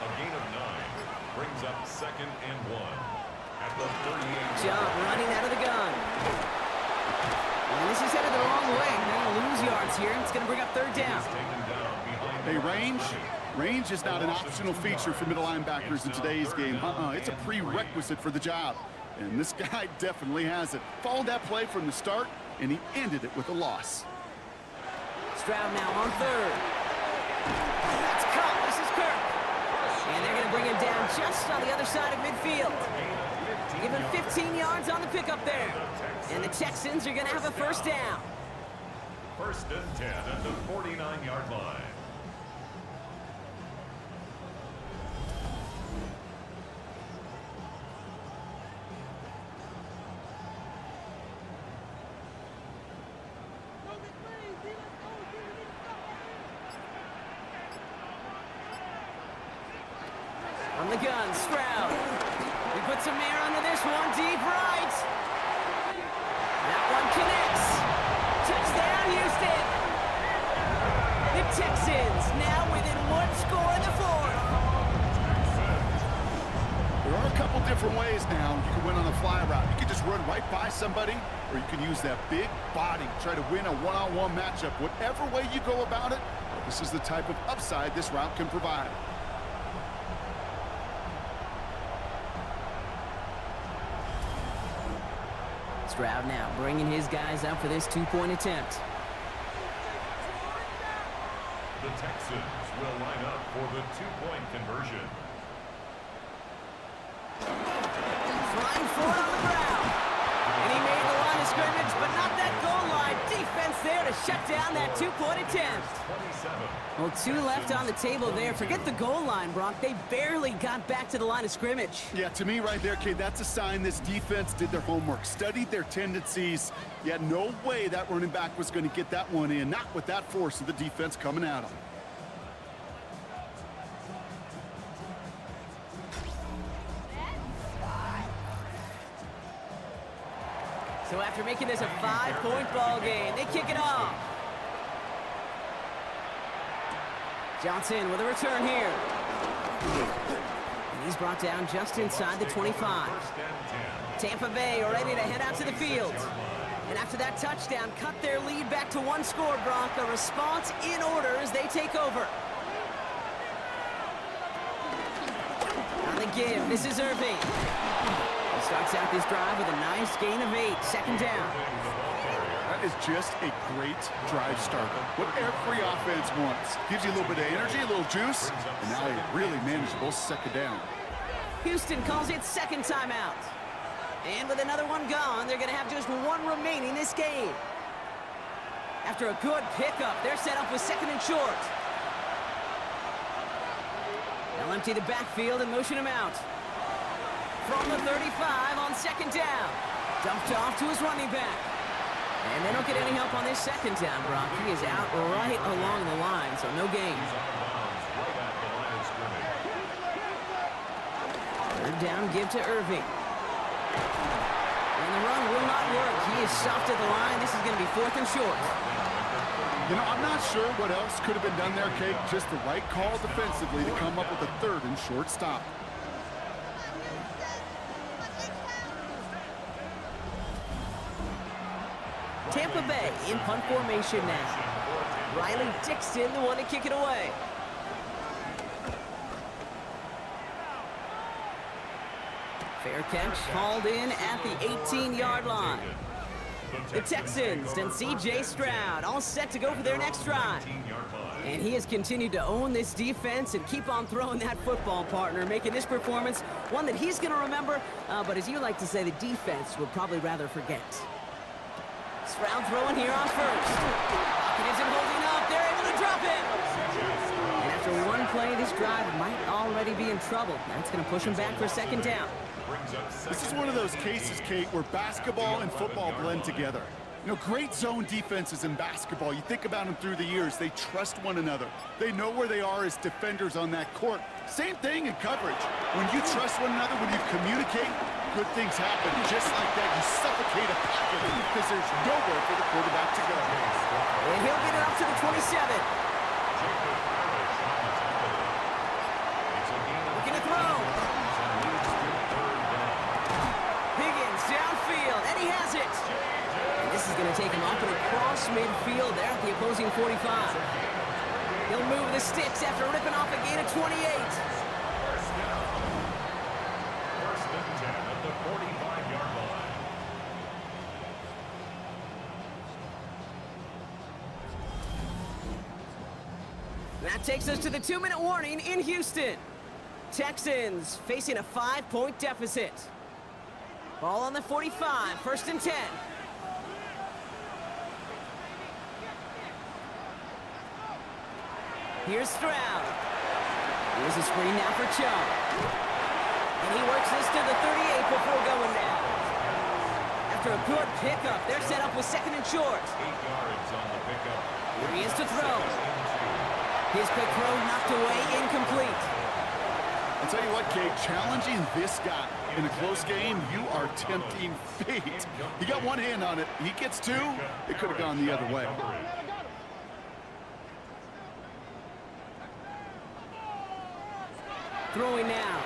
A gain of 9 brings up 2nd and 1 at the 38. Jump running out of the gun. And this is headed the wrong way. They're going to lose yards here. It's going to bring up 3rd down. Hey, range is not an optional feature for middle linebackers in today's game. It's a prerequisite for the job. And this guy definitely has it. Followed that play from the start, and he ended it with a loss. Stroud now on 3rd. That's caught. This is Kirk. And they're going to bring him down just on the other side of midfield. Give him 15 yards on the pickup there. And the Texans are going to have a first down. 1st and 10 at the 49-yard line. On the gun, Stroud. He puts some air under this one, deep right. That one connects. Touchdown, Houston. The Texans now within 1 score in the 4th. There are a couple different ways now you can win on a fly route. You can just run right by somebody, or you can use that big body, try to win a one-on-one matchup. Whatever way you go about it, this is the type of upside this route can provide. Stroud now bringing his guys up for this 2-point attempt. The Texans will line up for the 2-point conversion. Flying forward on the ground. And he made the line of scrimmage, but not that goal line. Defense there to shut down that 2-point attempt. 27. Well, 2 left on the table there. Forget the goal line, Brock. They barely got back to the line of scrimmage. Yeah, to me right there, Kate, that's a sign this defense did their homework, studied their tendencies. Yeah, no way that running back was going to get that one in, not with that force of the defense coming at him. So after making this a 5-point ball game, they kick it off. Johnson with a return here. And he's brought down just inside the 25. Tampa Bay ready to head out to the field. And after that touchdown, cut their lead back to 1 score, Brock. A response in order as they take over. On the give, this is Irving. He starts out this drive with a nice gain of 8, 2nd down. That is just a great drive starter. What every offense wants. Gives you a little bit of energy, a little juice, and now a really manageable 2nd down. Houston calls it 2nd timeout. And with another one gone, they're going to have just 1 remaining this game. After a good pickup, they're set up with 2nd and short. They'll empty the backfield and motion him out. From the 35 on 2nd down. Dumped off to his running back. And they don't get any help on this 2nd down, Brock. He is out right along the line, so no gain. 3rd down, give to Irving. And the run will not work. He is soft at the line. This is going to be 4th and short. You know, I'm not sure what else could have been done there, Kate. Just the right call defensively to come up with a 3rd and short stop. Tampa Bay in punt formation now. Riley Dixon, the one to kick it away. Fair catch, hauled in at the 18-yard line. The Texans and C.J. Stroud all set to go for their next drive. And he has continued to own this defense and keep on throwing that football, partner, making this performance one that he's going to remember, but as you like to say, the defense would probably rather forget. Stroud throwing here on first. It isn't holding up. They're able to drop it. And after one play, this drive might already be in trouble. That's going to push him back for second down. This is one of those cases, Kate, where basketball and football blend together. You know, great zone defenses in basketball. You think about them through the years. They trust one another. They know where they are as defenders on that court. Same thing in coverage. When you trust one another, when you communicate, good things happen. Just like that, you suffocate a pocket because there's nowhere for the quarterback to go. And he'll get it up to the 27. Looking to throw. Higgins downfield, and he has it. And this is going to take him up and across midfield there at the opposing 45. He'll move the sticks after ripping off a gain of 28. First and 10 at the 45-yard line. That takes us to the 2-minute warning in Houston. Texans facing a 5-point deficit. Ball on the 45, first and 10. Here's Stroud. Here's a screen now for Chubb. And he works this to the 38 before going down. After a good pickup, they're set up with second and short. 8 yards on the pickup. Here he is to throw. His quick throw knocked away, incomplete. I'll tell you what, Kate, challenging this guy in a close game, you are tempting fate. He got one hand on it. He gets two. It could have gone the other way. Throwing now.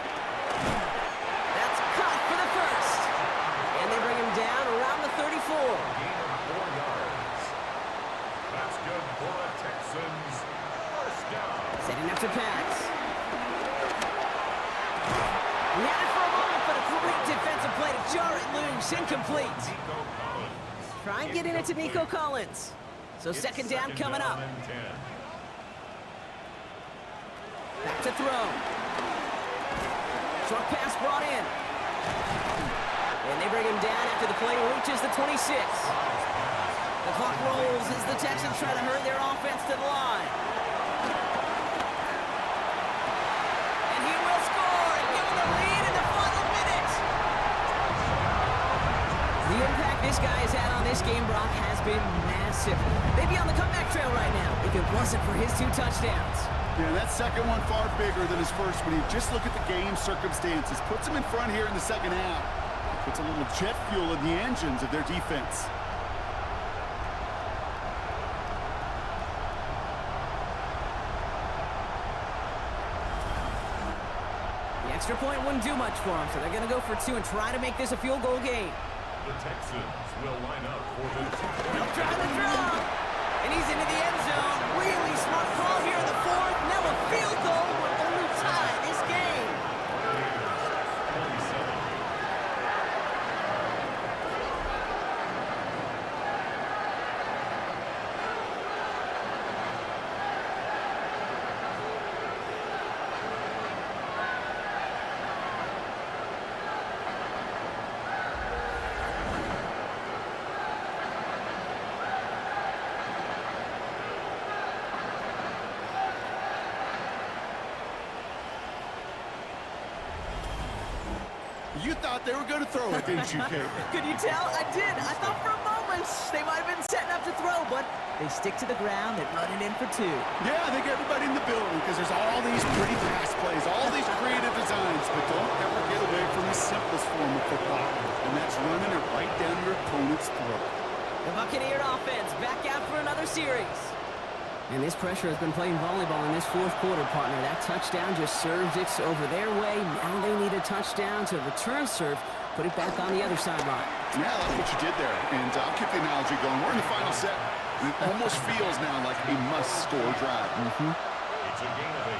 That's caught for the first. And they bring him down around the 34. Gain of 4 yards. That's good for the Texans. First down. Setting up to pass. He had it for a moment, but a great defensive play to jar it loose. Incomplete. Nico Collins. Try and get it into Nico Collins. So second down coming up. and 10. Back to throw. Short pass brought in. And they bring him down after the play reaches the 26. The clock rolls as the Texans try to hurry their offense to the line. And he will score and give them the lead in the final minute. The impact this guy has had on this game, Brock, has been massive. They'd be on the comeback trail right now if it wasn't for his 2 touchdowns. Yeah, that second one far bigger than his first one. You just look at the game circumstances. Puts him in front here in the second half. Puts a little jet fuel in the engines of their defense. The extra point wouldn't do much for him, so they're going to go for 2 and try to make this a field goal game. The Texans will line up for the 2-point. They'll try the draw. And he's into the end zone. Really smart call here in the 4th. Now a field goal will only tie this game. You thought they were going to throw it, didn't you, Kate? Could you tell? I did. I thought for a moment they might have been setting up to throw, but they stick to the ground and run it in for 2. Yeah, I think everybody in the building, because there's all these pretty pass plays, all these creative designs, but don't ever get away from the simplest form of football, and that's running it right down your opponent's throat. The Buccaneer offense back out for another series. And this pressure has been playing volleyball in this 4th quarter, partner. That touchdown just served it over their way. Now they need a touchdown to return serve, put it back on the other sideline. Yeah, I like what you did there, and I'll keep the analogy going. We're in the final set, and it almost feels now like a must-score drive. It's a gain of 8.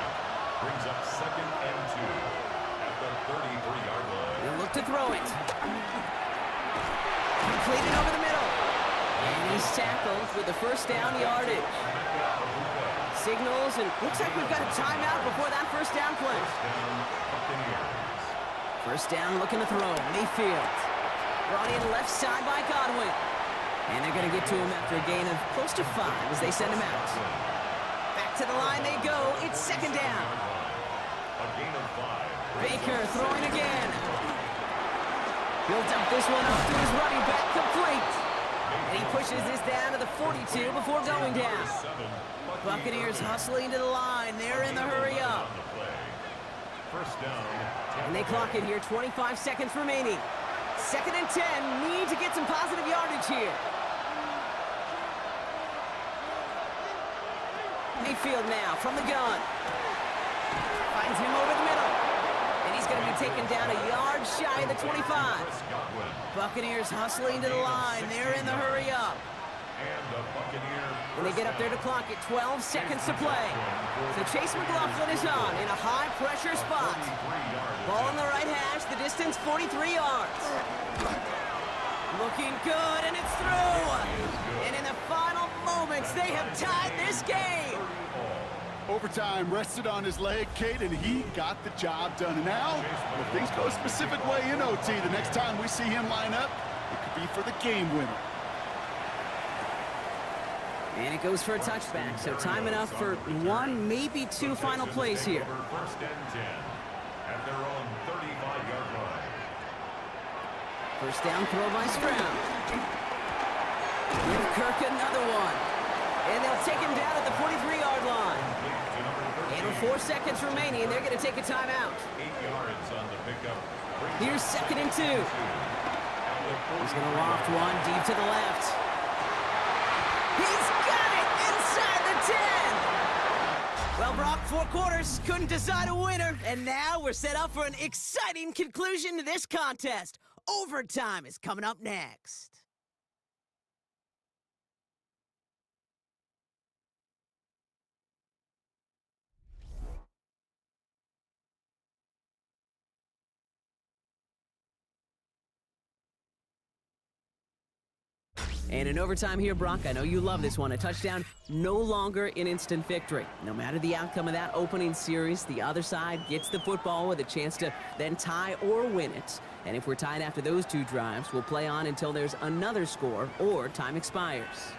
Brings up second and 2 at the 33-yard line. They'll look to throw it. Completed over the middle. He's tackled with the first down yardage. Signals, and looks like we've got a timeout before that first down play. First down, looking to throw. Mayfield. Brought in left side by Godwin. And they're going to get to him after a gain of close to 5 as they send him out. Back to the line they go. It's second down. Baker throwing again. He'll dump this one off to his running back, complete. And he pushes this down to the 42 before going down. Buccaneers hustling to the line. They're in the hurry up. And they clock it here, 25 seconds remaining. Second and 10, need to get some positive yardage here. Mayfield now from the gun. Finds him over the middle. And he's going to be taken down a yard shy of the 25. Buccaneers hustling to the line. They're in the hurry up. And they get up there to clock it, 12 seconds to play. So Chase McLaughlin is on in a high-pressure spot. Ball on the right hash, the distance 43 yards. Looking good, and it's through. And in the final moments, they have tied this game. Overtime rested on his leg, Kate, and he got the job done. And now, if things go a specific way in OT, the next time we see him line up, it could be for the game winner. And it goes for a touchback, so time enough for 1, maybe 2 final plays here. First and 10 at their own 35-yard line. First down throw by Stroud. Give Kirk another one. And they'll take him down at the 43-yard line. And with 4 seconds remaining, they're going to take a timeout. 8 yards on the pickup. Here's second and 2. He's going to loft one deep to the left. He's got it inside the 10. Well, Brock, 4 quarters couldn't decide a winner, and now we're set up for an exciting conclusion to this contest. Overtime is coming up next. And in overtime here, Brock, I know you love this one. A touchdown, no longer an instant victory. No matter the outcome of that opening series, the other side gets the football with a chance to then tie or win it. And if we're tied after those 2 drives, we'll play on until there's another score or time expires.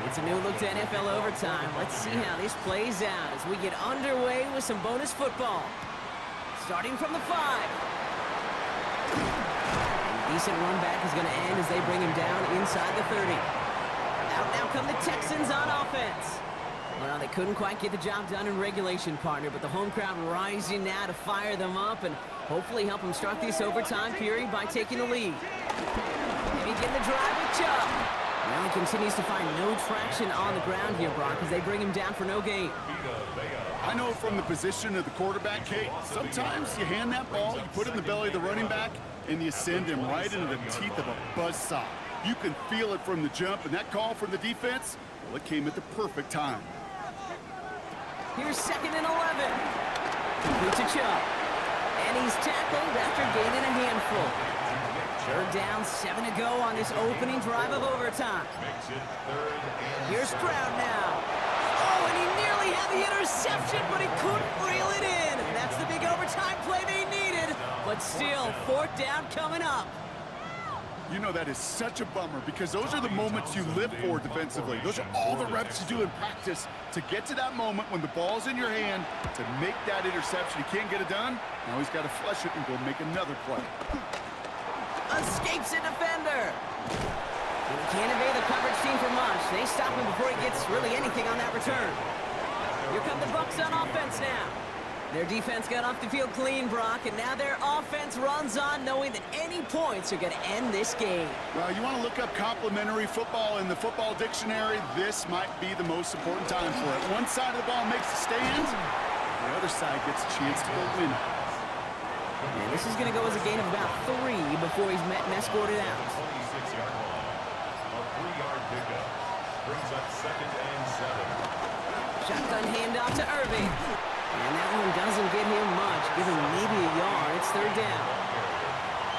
It's a new look to NFL overtime. Let's see how this plays out as we get underway with some bonus football. Starting from the 5. A decent run back is going to end as they bring him down inside the 30. Out now come the Texans on offense. Well, they couldn't quite get the job done in regulation, partner, but the home crowd rising now to fire them up and hopefully help them start this overtime period by taking the lead. They begin the drive with Chubb. Now he continues to find no traction on the ground here, Brock, as they bring him down for no gain. I know from the position of the quarterback, Kate, sometimes you hand that ball, you put it in the belly of the running back, and you send him right into the teeth of a buzzsaw. You can feel it from the jump, and that call from the defense, well, it came at the perfect time. Here's second and 11. Complete to Chubb. And he's tackled after gaining a handful. Third down, 7 to go on this opening drive of overtime. Here's Stroud now. Oh, and he nearly had the interception, but he couldn't reel it in. That's the big overtime play they needed. But still, 4th down coming up. You know, that is such a bummer because those are the moments you live for defensively. Those are all the reps you do in practice to get to that moment when the ball's in your hand to make that interception. He can't get it done. Now he's got to flush it and go make another play. Escapes a defender. And he can't evade the coverage team for much. They stop him before he gets really anything on that return. Here come the Bucs on offense now. Their defense got off the field clean, Brock, and now their offense runs on knowing that any points are going to end this game. Well, you want to look up complimentary football in the football dictionary, this might be the most important time for it. One side of the ball makes the stands, the other side gets a chance to go win. And this is going to go as a gain of about 3 before he's met and escorted out. 26-yard line. A 3-yard pickup brings up second and 7. Shotgun handoff to Irving. And that one doesn't get him much, giving maybe a yard. It's third down.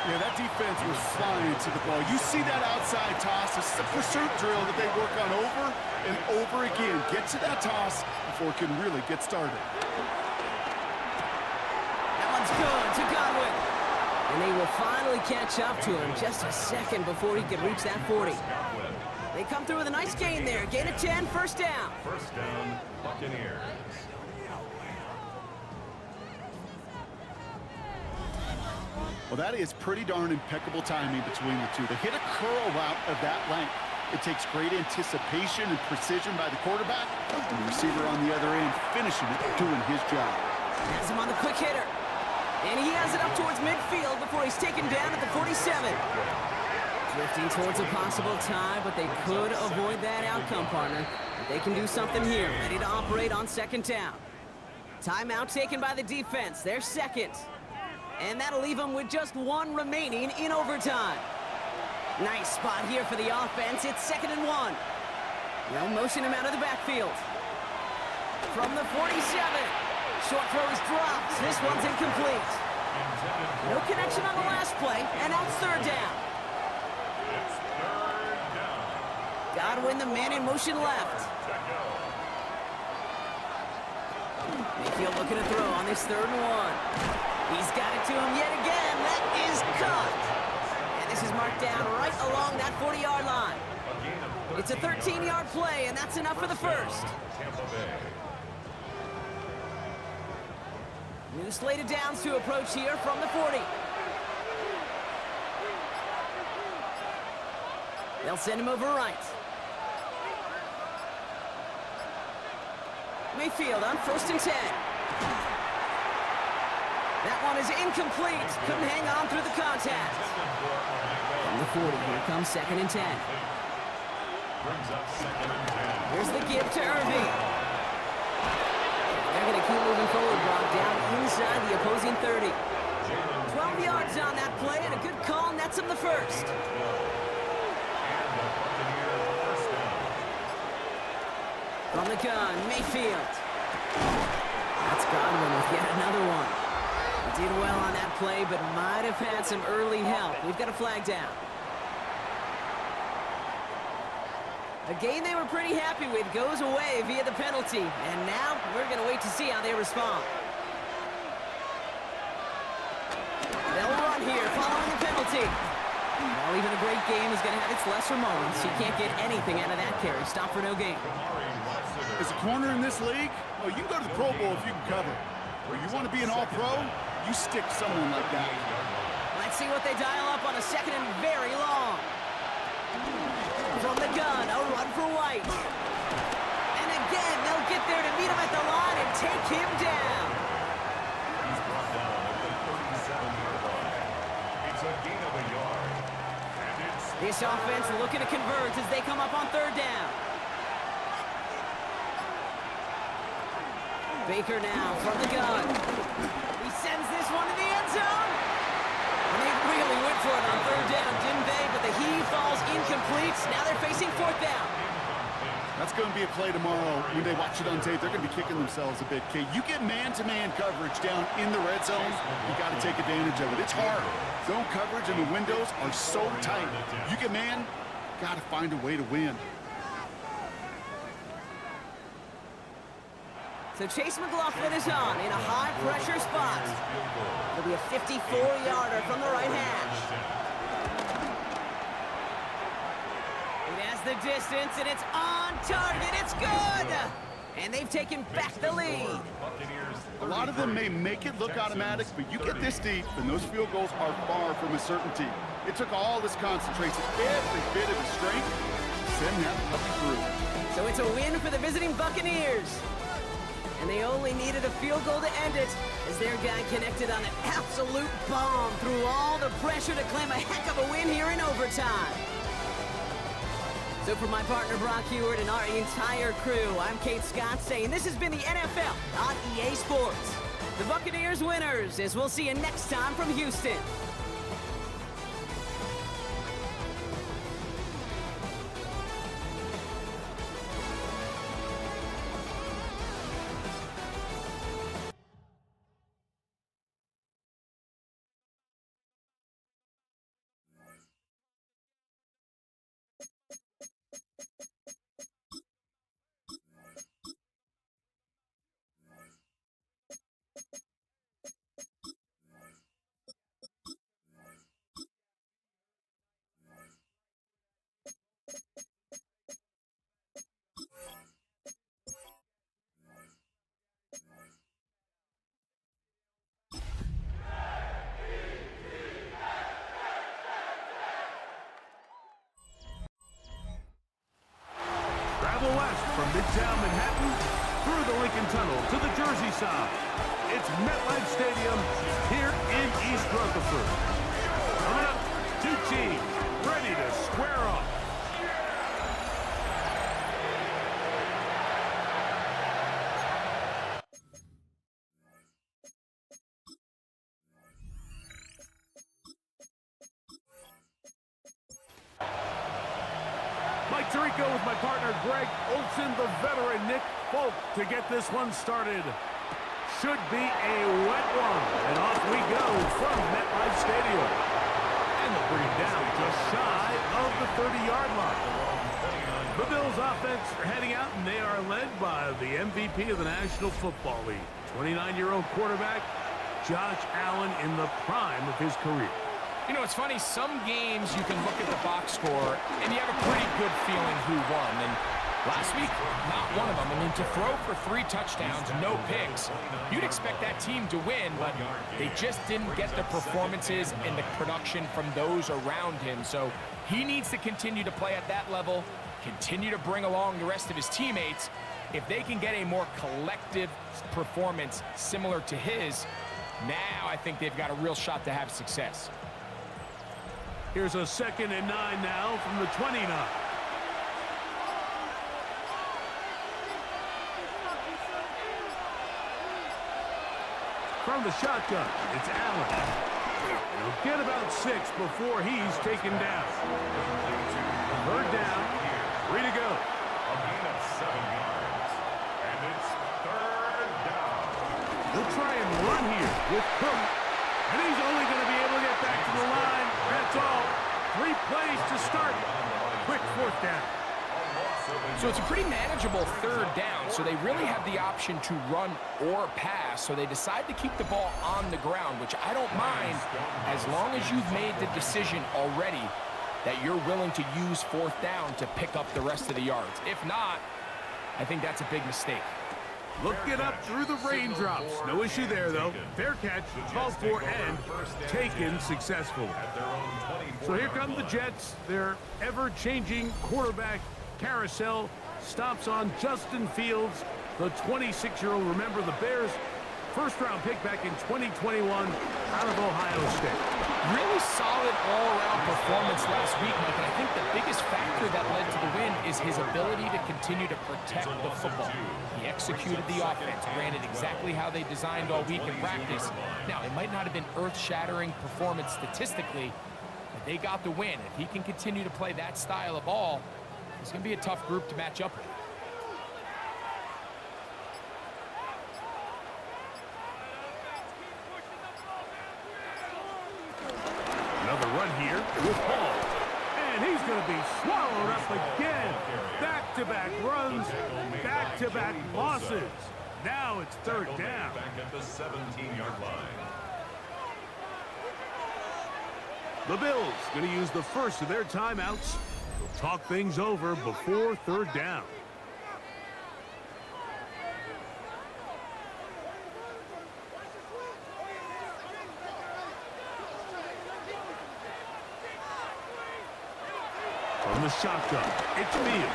Yeah, that defense was flying to the ball. You see that outside toss. This is a pursuit drill that they work on over and over again. Get to that toss before it can really get started. That one's good to Godwin. And they will finally catch up to him just a second before he can reach that 40. They come through with a nice gain there. Gain of 10, first down. First down, Buccaneers. Well, that is pretty darn impeccable timing between the two. They hit a curl route of that length. It takes great anticipation and precision by the quarterback, and the receiver on the other end finishing it, doing his job. Has him on the quick hitter. And he has it up towards midfield before he's taken down at the 47. Drifting towards a possible tie, but they could avoid that outcome, partner. But they can do something here. Ready to operate on second down. Timeout taken by the defense. Their second. And that'll leave them with just one remaining in overtime. Nice spot here for the offense. It's 2nd and 1. They'll motion him out of the backfield. From the 47. Short throw is dropped. This one's incomplete. No connection on the last play, and now it's third down. It's third down. Godwin, the man in motion left. Mayfield looking to throw on this 3rd and 1. He's got it to him yet again. That is caught. And this is marked down right along that 40-yard line. It's a 13-yard play, and that's enough for the first. Tampa Bay. New slate of downs to approach here from the 40. They'll send him over right. Mayfield on 1st and 10. That one is incomplete. Couldn't hang on through the contact. From the 40, here comes 2nd and 10. Brings up 2nd and 10. Here's the give to Irving. They're going to keep moving forward, Brock, down inside the opposing 30. 12 yards on that play, and a good call nets him the first. From the gun, Mayfield. That's Godwin with yet another one. He did well on that play, but might have had some early help. We've got a flag down. A gain they were pretty happy with goes away via the penalty. And now we're going to wait to see how they respond. They'll run here following the penalty. Well, even a great game is going to have its lesser moments. You can't get anything out of that carry. Stop for no gain. As a corner in this league, well, you can go to the Pro Bowl if you can cover. Or you want to be an All-Pro, you stick someone like that. Let's see what they dial up on a 2nd and very long. From the gun, a run for White. And again, they'll get there to meet him at the line and take him down. He's brought down at the 37-yard line. It's a gain of a yard. And it's This offense looking to convert as they come up on 3rd down. Baker now from the gun. He sends this one to the end zone. And they really went for it on 3rd down, didn't they? But the heave falls incomplete. Now they're facing 4th down. That's going to be a play tomorrow. When they watch it on tape, they're going to be kicking themselves a bit, Kate. You get man-to-man coverage down in the red zone, you got to take advantage of it. It's hard. Zone coverage and the windows are so tight. You get man, got to find a way to win. So Chase McLaughlin is on in a high-pressure spot. It'll be a 54-yarder from the right hash. It has the distance, and it's on target. It's good! And they've taken back the lead. A lot of them may make it look automatic, but you get this deep, and those field goals are far from a certainty. It took all this concentration, every bit of his strength, to send that puppy through. So it's a win for the visiting Buccaneers. And they only needed a field goal to end it as their guy connected on an absolute bomb through all the pressure to claim a heck of a win here in overtime. So for my partner Brock Hewitt and our entire crew, I'm Kate Scott saying this has been the NFL on EA Sports. The Buccaneers winners, as we'll see you next time from Houston. the west from Midtown Manhattan through the Lincoln Tunnel to the Jersey side. It's MetLife Stadium here in East Rutherford. Coming up, two teams ready to square off. Mike Tirico with my partner Greg Olson, the veteran Nick Folk to get this one started. Should be a wet one, and off we go from MetLife Stadium. And they'll bring it down just shy of the 30-yard line. The Bills offense are heading out, and they are led by the MVP of the National Football League, 29-year-old quarterback Josh Allen in the prime of his career. You know, it's funny, some games you can look at the box score and you have a pretty good feeling who won. And last week, not one of them. I mean, to throw for 3 touchdowns, no picks, you'd expect that team to win, but they just didn't get the performances and the production from those around him. So he needs to continue to play at that level, continue to bring along the rest of his teammates. If they can get a more collective performance similar to his, now I think they've got a real shot to have success. Here's a 2nd and 9 now from the 29. From the shotgun, it's Allen. He'll get about 6 before he's taken down. 3rd down, 3 to go. A gain of 7 yards. And it's 3rd down. He'll try and run here with Cook. And he's only going to be able to get back to the line. That's all. 3 plays to start. Quick 4th down. So it's a pretty manageable 3rd down, so they really have the option to run or pass, so they decide to keep the ball on the ground, which I don't mind as long as you've made the decision already that you're willing to use 4th down to pick up the rest of the yards. If not, I think that's a big mistake. Looking up through the raindrops. No issue there, though. Fair catch, called for, and taken successfully. So here come the Jets. Their ever-changing quarterback carousel stops on Justin Fields, the 26-year-old. Remember, the Bears' first-round pick back in 2021 out of Ohio State. Really solid all-around performance last week, Mike, and I think the biggest factor that led to the win is his ability to continue to protect the football. He executed the offense, ran it exactly how they designed all week in practice. Now, it might not have been earth-shattering performance statistically, but they got the win. If he can continue to play that style of ball, it's going to be a tough group to match up with. Another run here with Hall. And he's going to be swallowed up again. Back-to-back runs, back-to-back losses. Now it's 3rd down. Back at the 17-yard line. The Bills going to use the first of their timeouts. They'll talk things over before 3rd down. From the shotgun, it's Fields.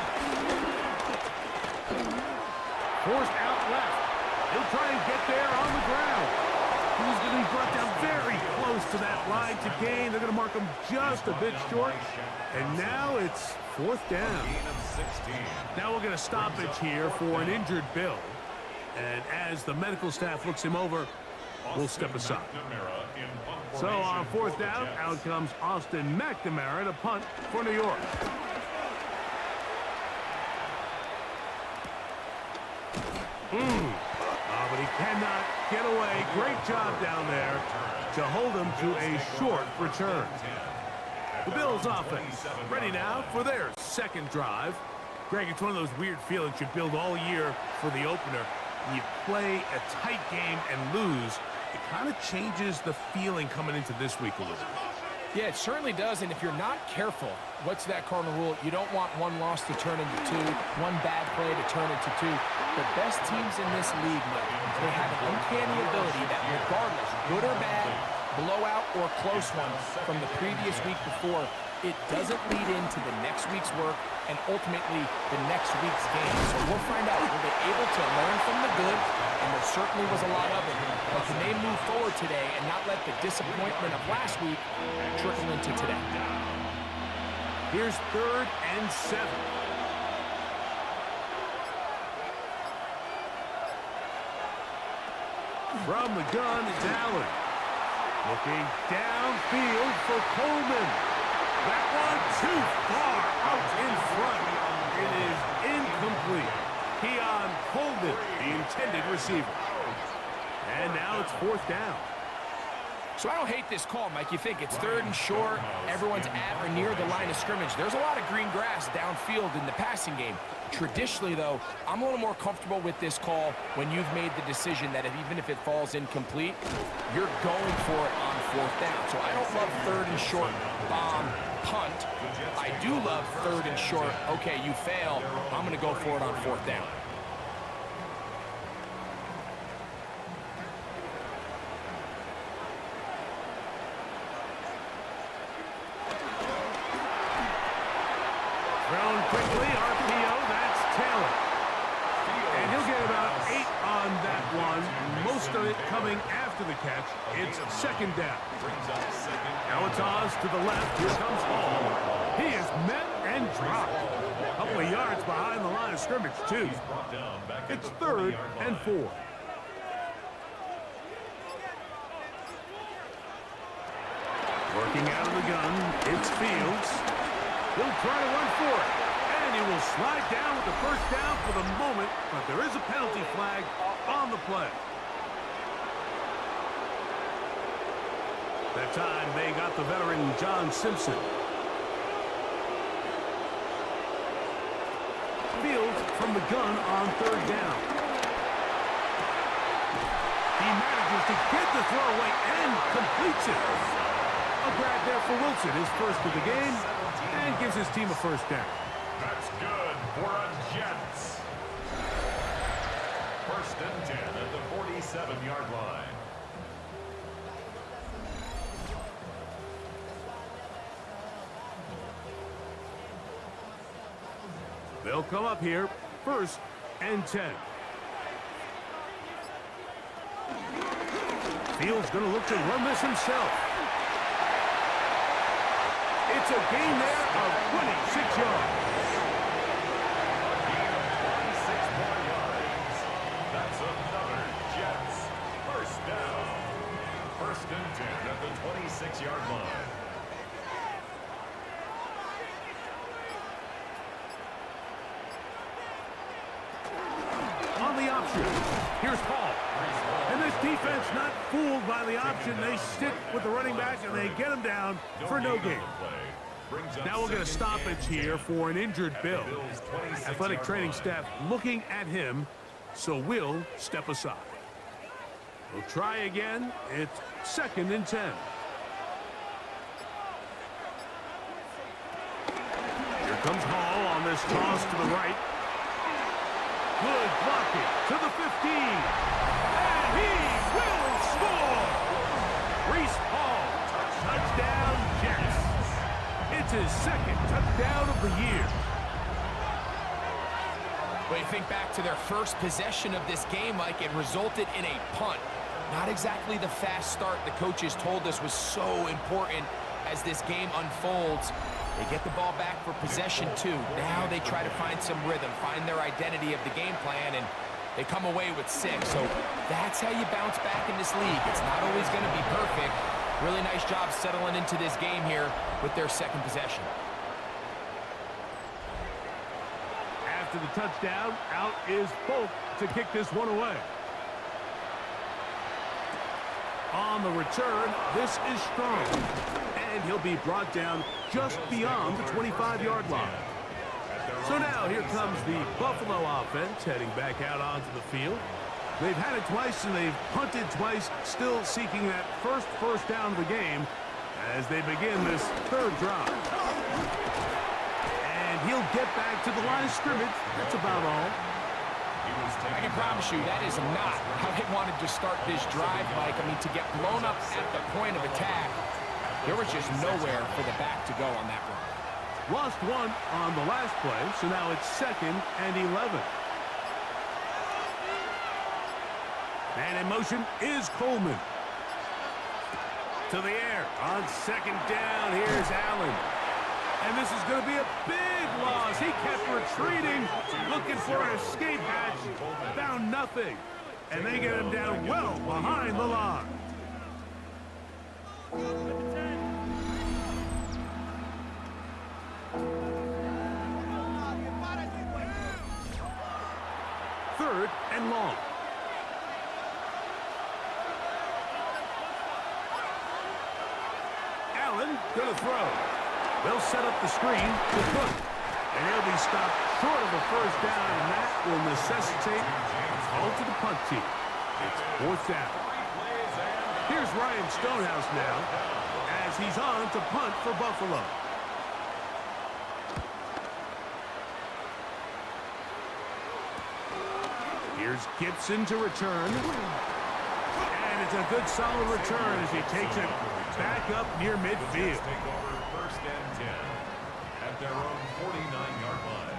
Forced out left. He'll try and get there on the ground. He's going to be brought down very close to that line to gain. They're going to mark him just a bit short. And now it's 4th down. Now we'll get a stoppage here for an injured Bill. And as the medical staff looks him over, we'll step aside. So on 4th down, out comes Austin McNamara to punt for New York. But he cannot get away. Great job down there to hold him to a short return. The Bills offense ready now for their 2nd drive. Greg, it's one of those weird feelings you build all year for the opener. When you play a tight game and lose, it kind of changes the feeling coming into this week a little bit. Yeah, it certainly does, and if you're not careful, what's that cardinal rule? You don't want one loss to turn into 2, one bad play to turn into 2. The best teams in this league, Mike, they have an uncanny ability that regardless, good or bad, blowout or close one from the previous week before, it doesn't lead into the next week's work, and ultimately the next week's game. So we'll find out. Were they able to learn from the good? And there certainly was a lot of it. But can they move forward today and not let the disappointment of last week trickle into today? Here's 3rd and 7. From the gun, it's Allen. Looking downfield for Coleman. That one too far out in front. It is incomplete. Keon Coleman, the intended receiver. And now it's 4th down. So I don't hate this call, Mike. You think it's 3rd and short, everyone's at or near the line of scrimmage. There's a lot of green grass downfield in the passing game. Traditionally, though, I'm a little more comfortable with this call when you've made the decision that even if it falls incomplete, you're going for it on 4th down. So I don't love 3rd and short, bomb, punt. I do love 3rd and short, okay, you fail, I'm going to go for it on 4th down. Thrown quickly, RPO, that's Taylor. And he'll get about 8 on that one, most of it coming after the catch. It's 2nd down. Now it's Oz to the left, here comes Hall. He is met and dropped. A couple of yards behind the line of scrimmage, too. It's 3rd and 4. Working out of the gun, it's Fields. He'll try to run for it, and he will slide down with the 1st down for the moment, but there is a penalty flag on the play. That time, they got the veteran John Simpson. Fields from the gun on 3rd down. He manages to get the throw away and completes it. A grab there for Wilson, his 1st of the game, and gives his team a 1st down. That's good for a Jets. 1st and 10 at the 47-yard line. They'll come up here, 1st and 10. Fields going to look to run this himself. It's a gain there of 26 yards. 26 more yards. That's another Jets 1st down. 1st and 10 at the 26-yard line. On the option, here's Hall. And this defense not fooled by the option. They stick with the running back and they get him down for no gain. Now we'll get a stoppage here for an injured Bill. Athletic training staff looking at him, so we'll step aside. We'll try again. It's 2nd and 10. Here comes Hall on this toss to the right. Good blocking to the 15. And he will score! Reese Hall, touchdown Jets. It's his 2nd touchdown of the year. When you think back to their first possession of this game, Mike, it resulted in a punt. Not exactly the fast start the coaches told us was so important as this game unfolds. They get the ball back for possession 2. Now they try to find some rhythm, find their identity of the game plan, and they come away with 6. So that's how you bounce back in this league. It's not always going to be perfect. Really nice job settling into this game here with their 2nd possession. After the touchdown, out is Folk to kick this one away. On the return, this is Strong. And he'll be brought down just beyond the 25-yard line. So now here comes the Buffalo offense heading back out onto the field. They've had it twice and they've punted twice, still seeking that first down of the game as they begin this 3rd drive. And he'll get back to the line of scrimmage. That's about all. I can promise you that is not how they wanted to start this drive, Mike. I mean, to get blown up at the point of attack, there was just nowhere for the back to go on that run. Lost one on the last play, so now it's 2nd and 11. And in motion is Coleman. To the air on 2nd down. Here's Allen. And this is going to be a big loss. He kept retreating, looking for an escape hatch. Found nothing. And they get him down well behind the line. Third and long. Allen gonna throw. They'll set up the screen to punt. And he'll be stopped short of a first down, and that will necessitate all to the punt team. It's 4th down. Here's Ryan Stonehouse now as he's on to punt for Buffalo. Here's Gibson to return. And it's a good solid return as he takes it back up near midfield. Take over 1st and 10 at their own 49-yard line.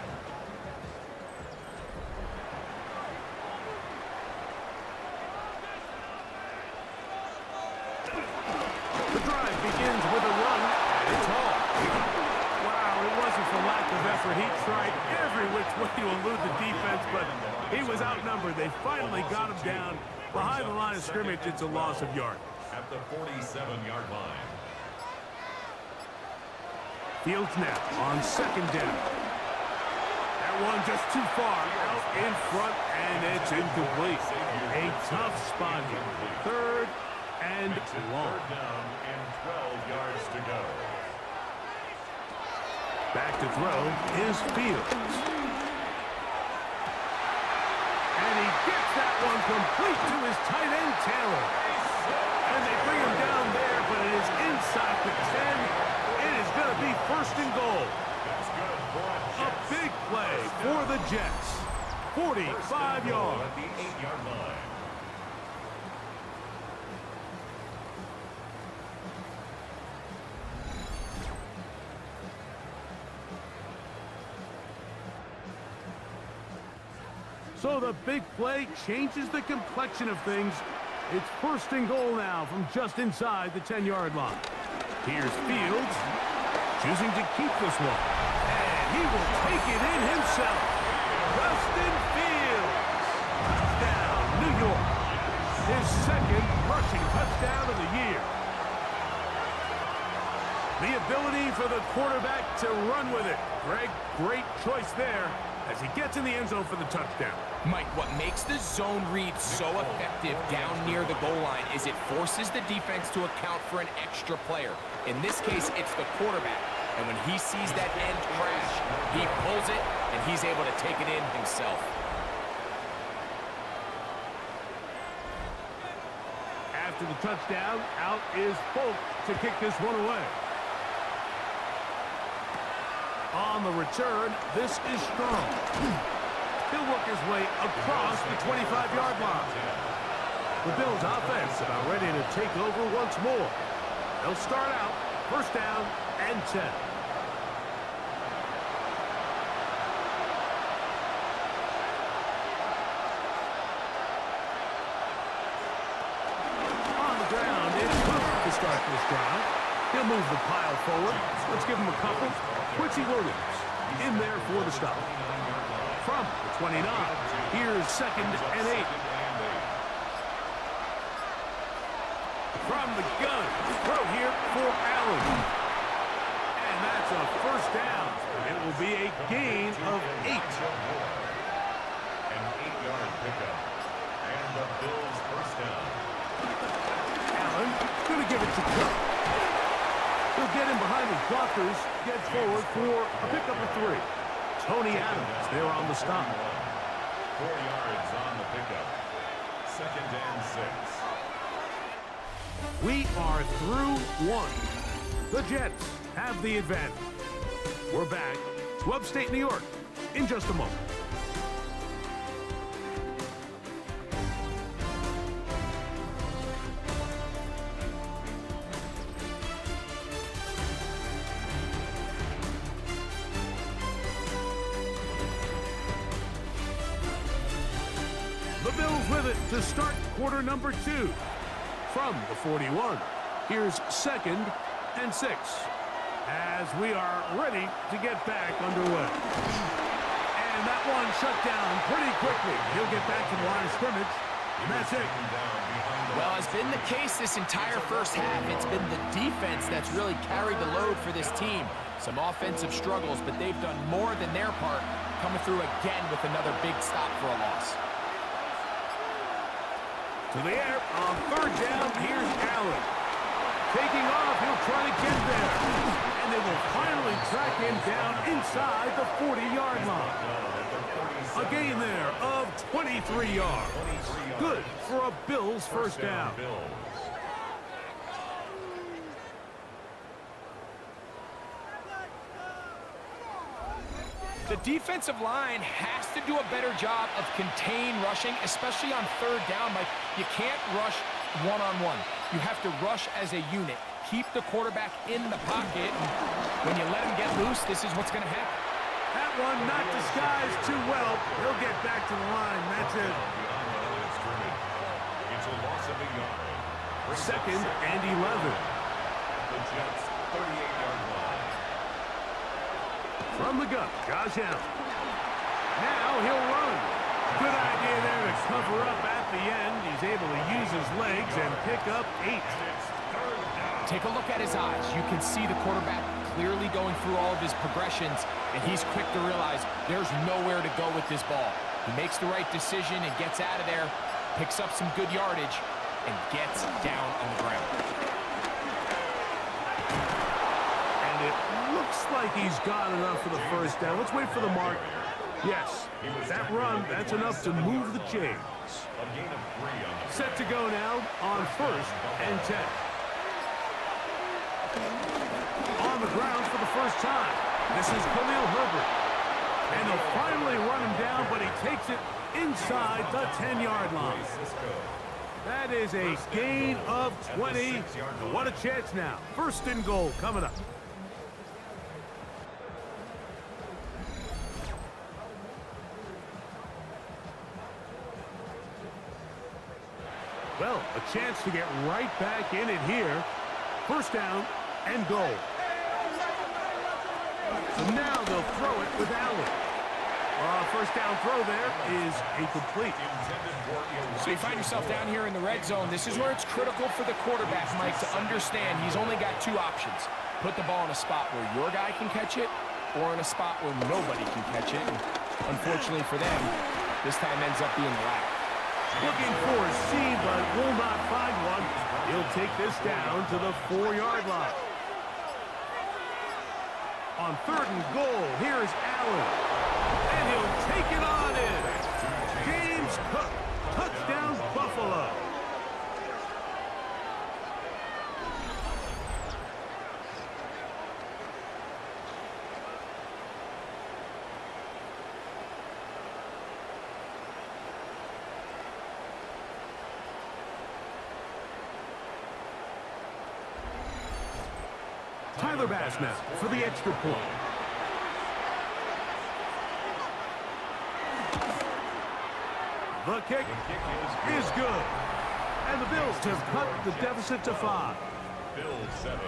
The drive begins with a run, and it's all. Wow, it wasn't for lack of effort. He tried every which way to elude the defense, but he was outnumbered. They finally got him down behind the line of scrimmage. It's a loss of yard. At the 47-yard line. Fields now on 2nd down. That one just too far out in front, and it's incomplete. A tough spot here. 3rd and long. 3rd down and 12 yards to go. Back to throw is Fields. And he gets that one complete to his tight end, Taylor. And they bring him down there, but it is inside the 10. It is going to be 1st and goal. A big play for the Jets. 45 yards. At the 8-yard line. So the big play changes the complexion of things. It's 1st and goal now from just inside the 10-yard line. Here's Fields, choosing to keep this one. And he will take it in himself. Justin Fields. Touchdown, New York. His 2nd rushing touchdown of the year. The ability for the quarterback to run with it. Greg, great choice there as he gets in the end zone for the touchdown. Mike, what makes the zone read so effective down near the goal line is it forces the defense to account for an extra player. In this case, it's the quarterback. And when he sees that end crash, he pulls it, and he's able to take it in himself. After the touchdown, out is Folk to kick this one away. On the return, this is Strong. He'll work his way across the 25-yard line. The Bills' offense about ready to take over once more. They'll start out 1st down and 10. On the ground, it's Cook to start this drive. He'll move the pile forward. Let's give him a couple. Quincy Williams in there for the stop. From the 29, here's 2nd and 8. From the gun, throw here for Allen. And that's a 1st down. It will be a gain of 8. An 8-yard pickup. And the Bills' 1st down. Allen going to give it to Cook. He'll get in behind his blockers, gets forward for a pickup of 3. Tony Adams there on the stop. 4 yards on the pickup. 2nd and 6. We are through 1. The Jets have the advantage. We're back to upstate New York in just a moment. The Bills with it to start quarter number 2. From the 41, here's 2nd and 6. As we are ready to get back underway. And that one shut down pretty quickly. He'll get back to the line of scrimmage, and that's it. Well, it's been the case this entire first half. It's been the defense that's really carried the load for this team. Some offensive struggles, but they've done more than their part, coming through again with another big stop for a loss. To the air, on 3rd down, here's Allen. Taking off, he'll try to get there. And they will finally track him down inside the 40-yard line. A gain there of 23 yards. Good for a Bills first down. The defensive line has to do a better job of contain rushing, especially on 3rd down. Like, you can't rush one-on-one. You have to rush as a unit. Keep the quarterback in the pocket. And when you let him get loose, this is what's going to happen. That one not disguised too well. He'll get back to the line. That's it. It's a loss of a yard. 2nd and 11. The Jets, 38-yard line. From the gun, Josh Allen. Now he'll run. Good idea there to cover up at the end. He's able to use his legs and pick up 8. Take a look at his eyes. You can see the quarterback clearly going through all of his progressions, and he's quick to realize there's nowhere to go with this ball. He makes the right decision and gets out of there, picks up some good yardage, and gets down on the ground. And it looks like he's got enough for the first down. Let's wait for the mark. Yes, that run, that's enough to move the chains. Set to go now on 1st and 10. On the ground for the first time. This is Khalil Herbert. And they'll finally run him down, but he takes it inside the 10-yard line. That is a gain of 20. What a chance now. 1st and goal coming up. Well, a chance to get right back in it here. 1st down and goal. So now they'll throw it with Allen. 1st down throw there is incomplete. So you find yourself down here in the red zone. This is where it's critical for the quarterback, Mike, to understand he's only got 2 options. Put the ball in a spot where your guy can catch it, or in a spot where nobody can catch it. And unfortunately for them, this time ends up being the latter. Looking for a seam, but will not find one. He'll take this down to the 4-yard line. On 3rd and goal, here's Allen. And he'll take it on in. James Cook, touchdown Buffalo. Tyler Bass now for the extra point. The kick is good. And the Bills have cut the deficit to 5. Bills 7.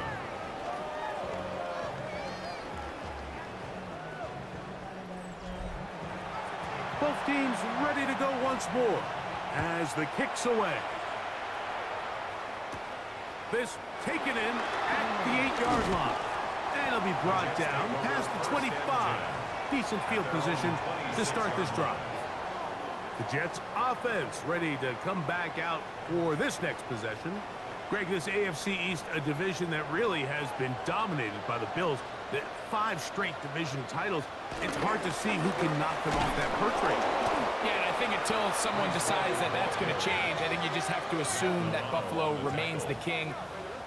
Both teams ready to go once more as the kick's away. This taken in at the 8-yard line. And it'll be brought down past the 25. Decent field position to start this drive. The Jets offense ready to come back out for this next possession. Greg, this AFC East, a division that really has been dominated by the Bills. The 5 straight division titles. It's hard to see who can knock them off that perch rate. Yeah, and I think until someone decides that that's going to change, I think you just have to assume that Buffalo remains the king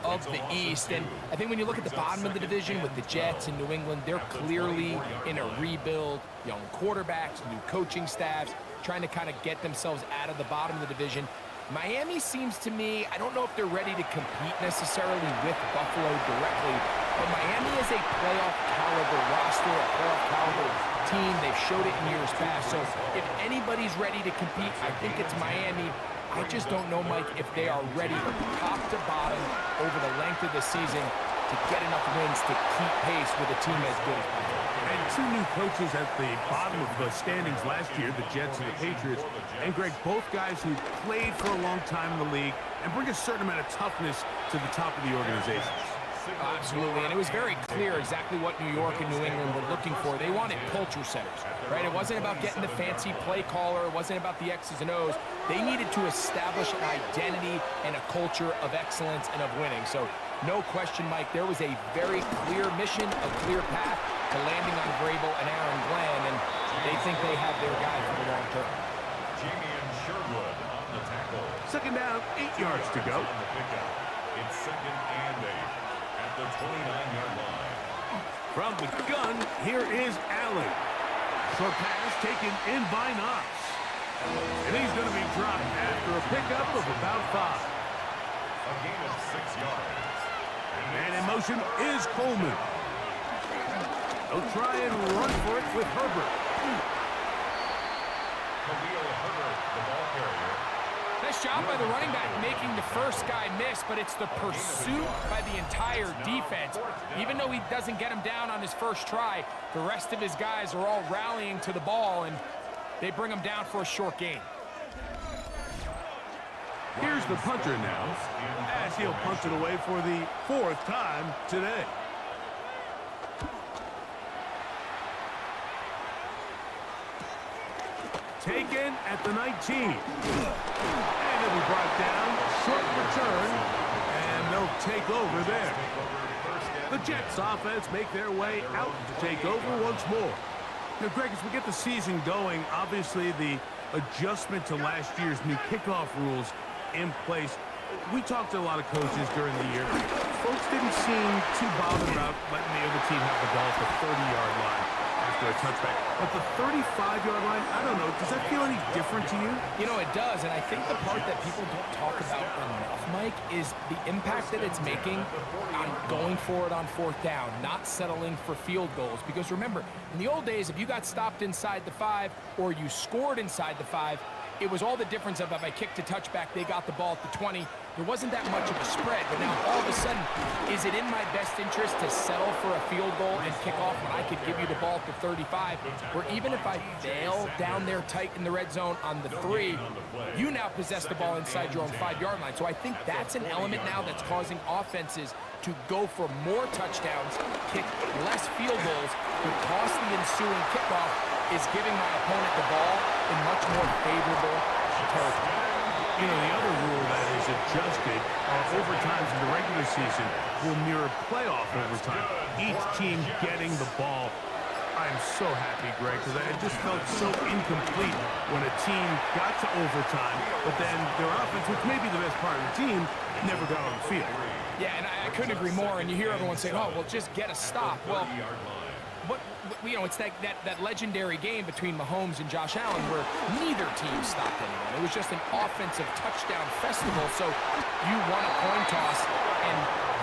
of the East. And I think when you look at the bottom of the division with the Jets and New England, they're clearly in a rebuild. Young quarterbacks, new coaching staffs, trying to kind of get themselves out of the bottom of the division. Miami seems to me, I don't know if they're ready to compete necessarily with Buffalo directly, but Miami is a playoff caliber roster, a playoff caliber team. They've showed it in years past. So if anybody's ready to compete, I think it's Miami. I just don't know, Mike, if they are ready top to bottom over the length of the season to get enough wins to keep pace with a team as good as Miami. And two new coaches at the bottom of the standings last year, the Jets and the Patriots. And, Greg, both guys who played for a long time in the league and bring a certain amount of toughness to the top of the organization. Absolutely, and it was very clear exactly what New York and New England were looking for. They wanted culture setters, right? It wasn't about getting the fancy play caller. It wasn't about the X's and O's. They needed to establish an identity and a culture of excellence and of winning. So no question, Mike, there was a very clear mission, a clear path to landing on Vrabel and Aaron Glenn, and they think they have their guy for the long term. Jamie and Sherwood on the tackle. Second down, 8 yards to go. On the pickup. It's 2nd and 8 at the 29-yard line. From the gun, here is Allen. Short pass taken in by Knox. And he's going to be dropped after a pickup of about 5. A gain of 6 yards. And in motion is Coleman. They'll try and run for it with Herbert. Khalil Herbert, the ball carrier. Nice job by the running back making the first guy miss, but it's the pursuit by the entire defense. Even though he doesn't get him down on his first try, the rest of his guys are all rallying to the ball, and they bring him down for a short gain. Here's the punter now, as he'll punt it away for the 4th time today. Taken at the 19. And it'll be brought down, short return, and they'll take over there. The Jets offense make their way out to take over once more. Now, Greg, as we get the season going, obviously the adjustment to last year's new kickoff rules in place. We talked to a lot of coaches during the year. Folks didn't seem too bothered about letting the other team have the ball at the 30-yard line after a touchback. But the 35-yard line, I don't know, does that feel any different to you? You know, it does, and I think the part that people don't talk about enough, Mike, is the impact that it's making on going for it on 4th down, not settling for field goals. Because remember, in the old days, if you got stopped inside the 5 or you scored inside the 5, it was all the difference of if I kicked a touchback, they got the ball at the 20. There wasn't that much of a spread, but now all of a sudden, is it in my best interest to settle for a field goal and kick off when I could give you the ball at the 35? Or even if I fail down there tight in the red zone on the 3, you now possess the ball inside your own 5-yard line. So I think that's an element now that's causing offenses to go for more touchdowns, kick less field goals, because the ensuing kickoff is giving my opponent the ball in much more favorable territory. You know, the other rule that is adjusted overtimes in the regular season will mirror playoff overtime. Each team getting the ball. I'm so happy, Greg, because I just felt so incomplete when a team got to overtime, but then their offense, which may be the best part of the team, never got on the field. Yeah, and I couldn't agree more, and you hear everyone saying, oh, well, just get a stop. Well, you know, it's that legendary game between Mahomes and Josh Allen where neither team stopped anyone. It was just an offensive touchdown festival, so you won a coin toss and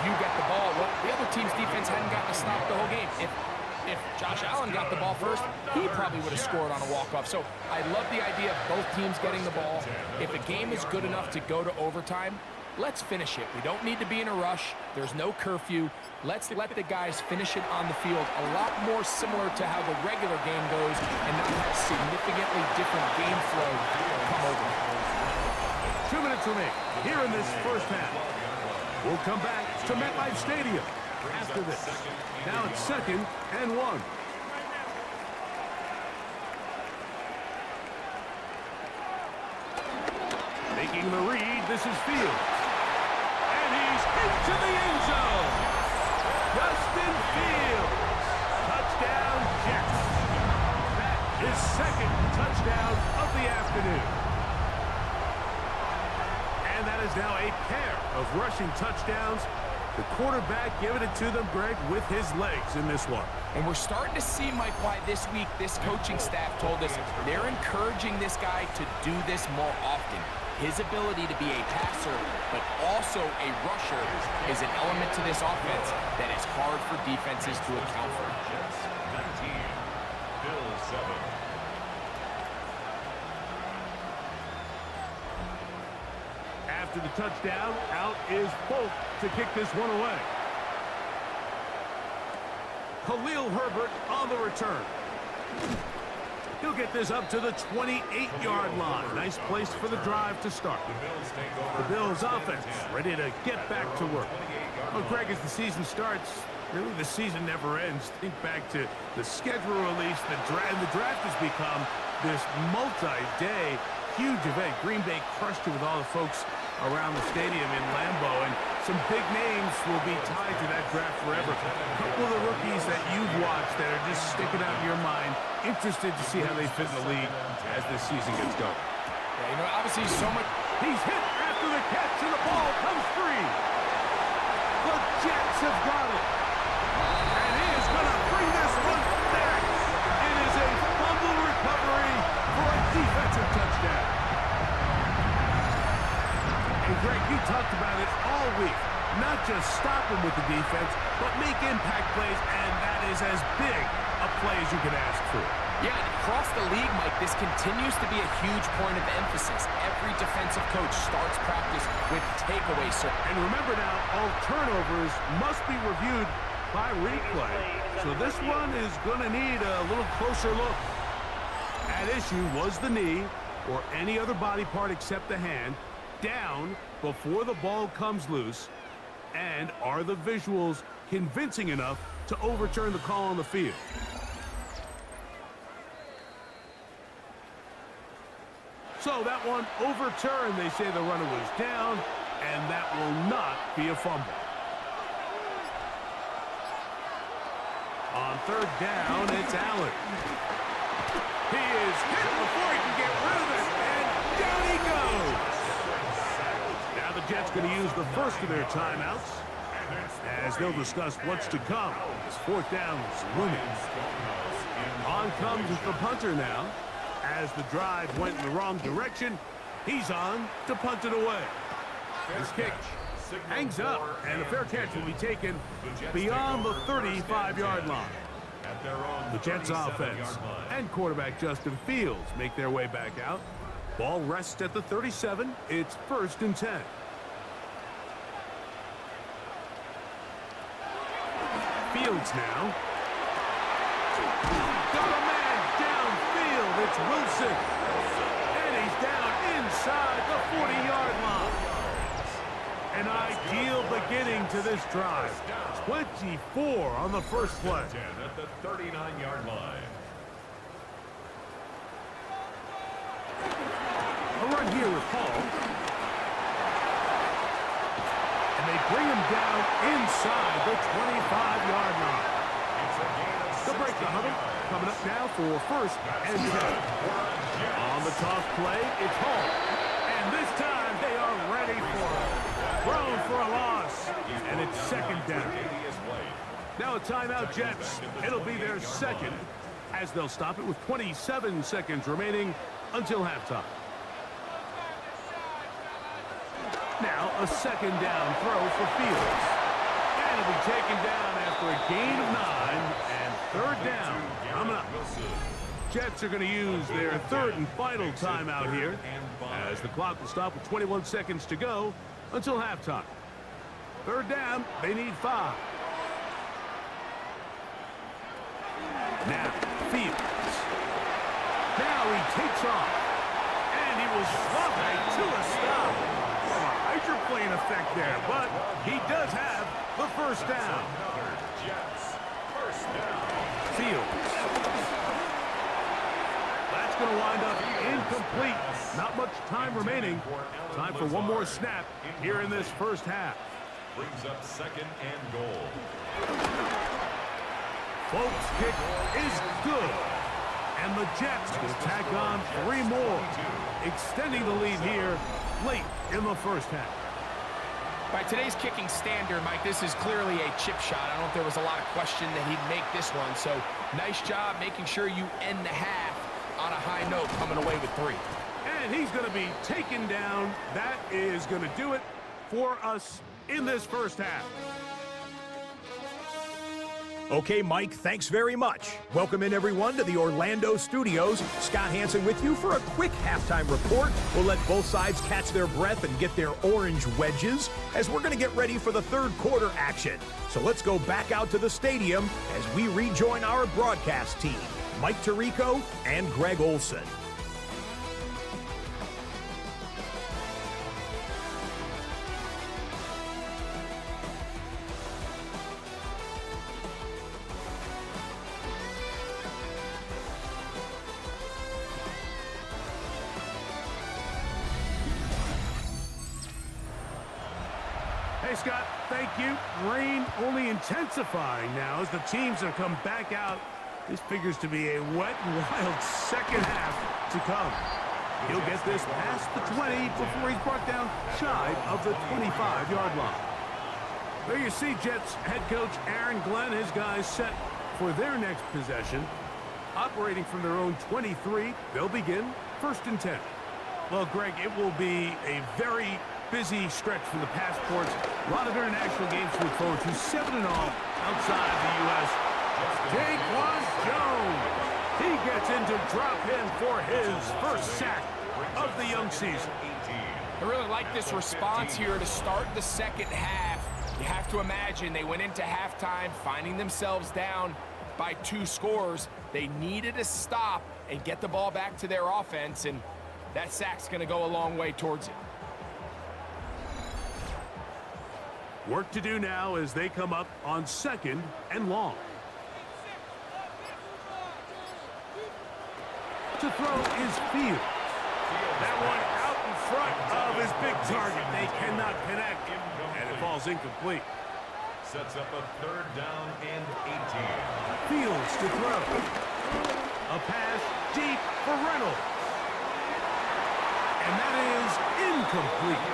you get the ball. Well, the other team's defense hadn't gotten a stop the whole game. If Josh Allen got the ball first, he probably would have scored on a walk-off. So I love the idea of both teams getting the ball. If a game is good enough to go to overtime, let's finish it. We don't need to be in a rush. There's no curfew. Let's let the guys finish it on the field a lot more similar to how the regular game goes and not have significantly different game flow come over. 2 minutes remaining here in this first half. We'll come back to MetLife Stadium after this. Now it's 2nd and 1. Making the read, this is Fields. And he's into the end zone. Justin Fields. Touchdown, Jets. That is 2nd touchdown of the afternoon. And that is now a pair of rushing touchdowns. The quarterback giving it to them, Greg, with his legs in this one. And we're starting to see, Mike, why this week this coaching staff told us they're encouraging this guy to do this more often. His ability to be a passer, but also a rusher, is an element to this offense that is hard for defenses to account for. Jets 19, Bills After the touchdown, out is Folk to kick this one away. Khalil Herbert on the return. He'll get this up to the 28-yard line. Nice place for the drive to start. The Bills offense ready to get back to work. Well, Greg, as the season starts, really the season never ends. Think back to the schedule release, the draft has become this multi-day huge event. Green Bay crushed it with all the folks around the stadium in Lambeau, and some big names will be tied to that draft forever. A couple of the rookies that you've watched that are just sticking out in your mind, interested to see how they fit in the league as this season gets going. Yeah, you know, obviously so much. He's hit after the catch, and the ball comes free. The Jets have got it. And he is going to bring this one back. It is a fumble recovery for a defensive touchdown. And Greg, you talked about it all week. Not just stop him with the defense, but make impact plays, and that is as big a play as you can ask for. Yeah, and across the league, Mike, this continues to be a huge point of emphasis. Every defensive coach starts practice with takeaways, sir. And remember now, all turnovers must be reviewed by replay. So this one is going to need a little closer look. At issue was the knee, or any other body part except the hand, down before the ball comes loose, and are the visuals convincing enough to overturn the call on the field? So that one overturned. They say the runner was down, and that will not be a fumble. On third down, it's Allen. He is hit before he can get rid of it, and down he goes. Now the Jets going to use the first of their timeouts, as they'll discuss what's to come. This fourth down is looming. On comes the punter now. As the drive went in the wrong direction, he's on to punt it away. This kick hangs up, and a fair catch will be taken beyond the 35-yard line. The Jets offense and quarterback Justin Fields make their way back out. Ball rests at the 37. It's 1st and 10. Fields now. Got a man downfield. It's Wilson. And he's down inside the 40-yard line. An ideal beginning to this drive. 24 on the first play. At the 39-yard line. A run here with Hall. And they bring him down inside the 25-yard line. They'll break the huddle. Coming up now for 1st and 10. On the toss play, it's Hall. And this time they are ready for it. Thrown for a loss. And it's 2nd down. Now a timeout, Jets. It'll be their 2nd, as they'll stop it with 27 seconds remaining until halftime. Now a 2nd down throw for Fields. And it'll be taken down after a gain of 9, and 3rd down coming up. Jets are going to use their 3rd and final timeout here, as the clock will stop with 21 seconds to go until halftime. 3rd down, they need 5. Now, Fields. Now he takes off. And he was slowed to a stop. A hydroplane effect there, but he does have the 1st down. Fields. That's going to wind up incomplete. Not much time remaining. Time for one more snap here in this first half. Brings up 2nd and goal. Folks' kick is good. And the Jets will tack on 3 more, extending the lead here late in the first half. By today's kicking standard, Mike, this is clearly a chip shot. I don't know if there was a lot of question that he'd make this one. So nice job making sure you end the half on a high note, coming away with 3. And he's going to be taken down. That is going to do it for us in this first half. Okay, Mike, thanks very much. Welcome in, everyone, to the Orlando studios. Scott Hansen with you for a quick halftime report. We'll let both sides catch their breath and get their orange wedges as we're going to get ready for the third quarter action. So let's go back out to the stadium as we rejoin our broadcast team, Mike Tirico and Greg Olson. Hey, Scott, thank you. Rain only intensifying now as the teams have come back out. This figures to be a wet and wild second half to come. He'll get this past the 20 before he's brought down shy of the 25-yard line. There you see Jets head coach Aaron Glenn, his guys set for their next possession. Operating from their own 23, they'll begin 1st and 10. Well, Greg, it will be a very busy stretch from the passports. A lot of international games to look forward to. 7 in all outside the U.S. Daquan Jones. He gets into drop in for his first sack of the young season. I really like this response here to start the second half. You have to imagine they went into halftime finding themselves down by 2 scores. They needed to stop and get the ball back to their offense, and that sack's going to go a long way towards it. Work to do now as they come up on 2nd and long. To throw is Fields. That one out in front of his big target. They cannot connect, and it falls incomplete. Sets up a 3rd down and 18. Fields to throw. A pass deep for Reynolds. And that is incomplete.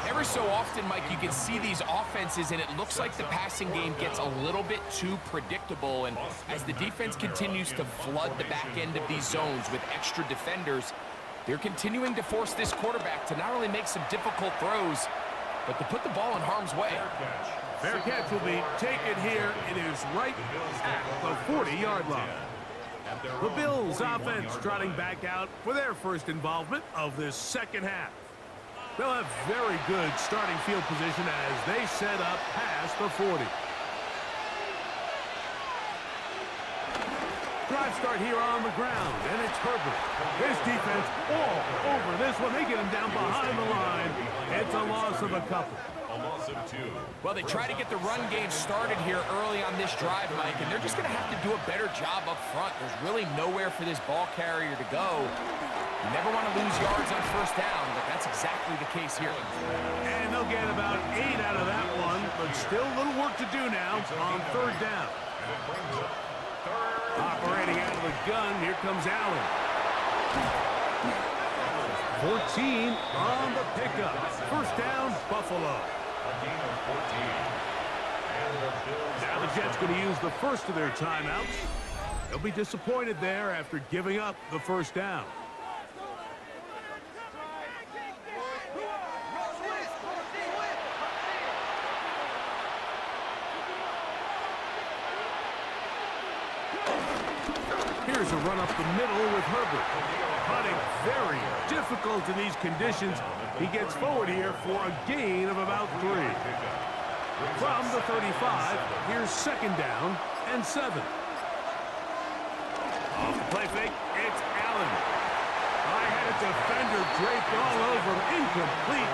Every so often, Mike, you can see these offenses, and it looks like the passing game gets a little bit too predictable. And as the defense continues to flood the back end of these zones with extra defenders, they're continuing to force this quarterback to not only make some difficult throws, but to put the ball in harm's way. Fair catch will be taken here. It is right at the 40-yard line. The Bills offense trotting back out for their first involvement of this second half. They'll have very good starting field position as they set up past the 40. Drive start here on the ground, and it's Herbert. His defense all over this one. They get him down behind the line. It's a loss of a couple. A loss of 2. Well, they try to get the run game started here early on this drive, Mike, and they're just going to have to do a better job up front. There's really nowhere for this ball carrier to go. You never want to lose yards on 1st down, but that's exactly the case here. And they'll get about 8 out of that one, but still a little work to do now on 3rd down. Operating out of the gun, here comes Allen. 14 on the pickup. 1st down, Buffalo. Now the Jets going to use the first of their timeouts. They'll be disappointed there after giving up the 1st down. Here's a run up the middle with Herbert. Hunting very difficult in these conditions. He gets forward here for a gain of about 3. From the 35, here's 2nd down and 7. Off the play fake, it's Allen. I had a defender draped all over him. Incomplete.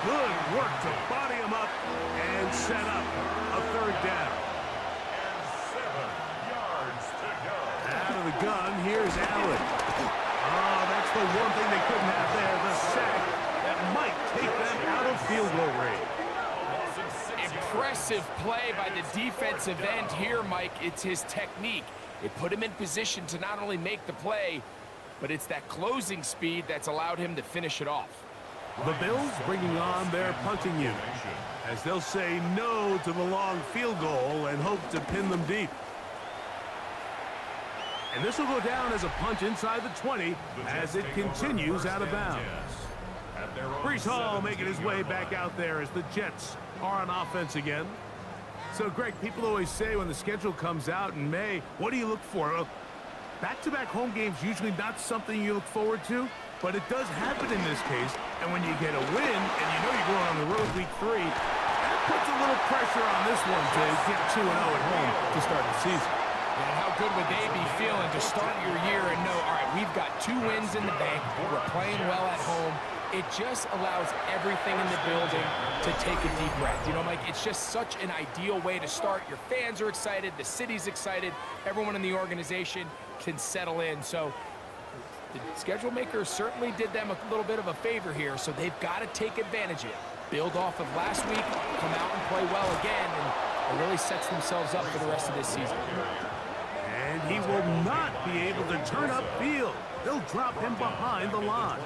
Good work to body him up and set up a 3rd down. Out of the gun, here's Allen. Oh, that's the one thing they couldn't have there, the sack that might take them out of field goal range. Impressive play by the defensive end here, Mike. It's his technique. It put him in position to not only make the play, but it's that closing speed that's allowed him to finish it off. The Bills bringing on their punting unit, as they'll say no to the long field goal and hope to pin them deep. And this will go down as a punt inside the 20 as it continues out of bounds. Breece Hall making his way back out there as the Jets are on offense again. So, Greg, people always say when the schedule comes out in May, what do you look for? Back-to-back home games usually not something you look forward to, but it does happen in this case. And when you get a win and you know you're going on the road week 3, that puts a little pressure on this one to get 2-0 at home to start the season. And how good would they be feeling to start your year and know, all right, we've got 2 wins in the bank, we're playing well at home. It just allows everything in the building to take a deep breath. You know, Mike, it's just such an ideal way to start. Your fans are excited, the city's excited, everyone in the organization can settle in. So the schedule makers certainly did them a little bit of a favor here, so they've got to take advantage of it. Build off of last week, come out and play well again, and it really sets themselves up for the rest of this season. And he will not be able to turn upfield. They'll drop him behind the line.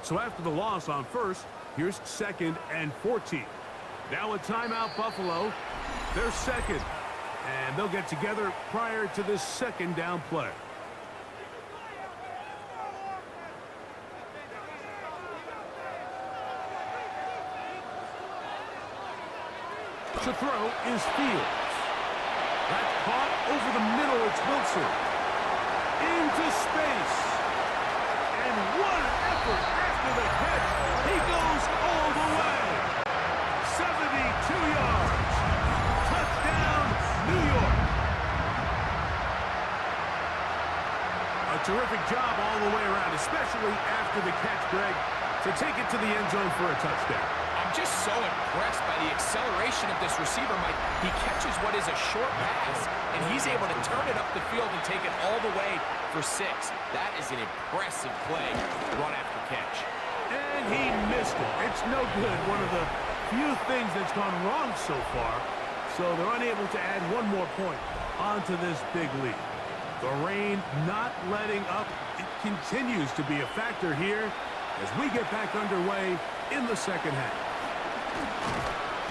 So after the loss on first, here's 2nd and 14. Now a timeout, Buffalo. They're second. And they'll get together prior to this 2nd down play. To throw is Fields. That's caught over the middle. It's Wilson. Into space. And what an effort after the catch. He goes all the way. 72 yards. Touchdown, New York. A terrific job all the way around, especially after the catch, Greg, to take it to the end zone for a touchdown. I'm just so impressed by the acceleration of this receiver, Mike. He catches what is a short pass, and he's able to turn it up the field and take it all the way for 6. That is an impressive play, run after catch. And he missed it. It's no good. One of the few things that's gone wrong so far. So they're unable to add one more point onto this big lead. The rain not letting up. It continues to be a factor here as we get back underway in the 2nd half.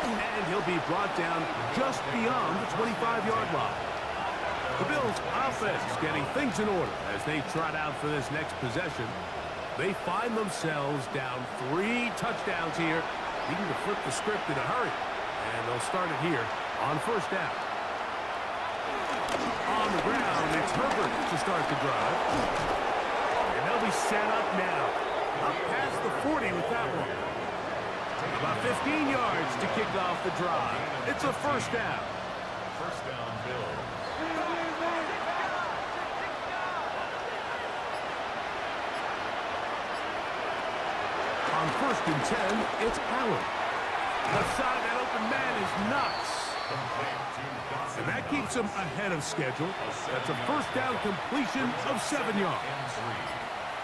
And he'll be brought down just beyond the 25-yard line. The Bills' offense getting things in order as they trot out for this next possession. They find themselves down 3 touchdowns here, needing to flip the script in a hurry. And they'll start it here on 1st down. On the ground, it's Herbert to start the drive. And they'll be set up now. Up past the 40 with that one. About 15 yards to kick off the drive. It's a 1st down. 1st down, Bills. On 1st and 10, it's Allen. Left side, that open man is nuts. And that keeps him ahead of schedule. That's a 1st down completion of 7 yards.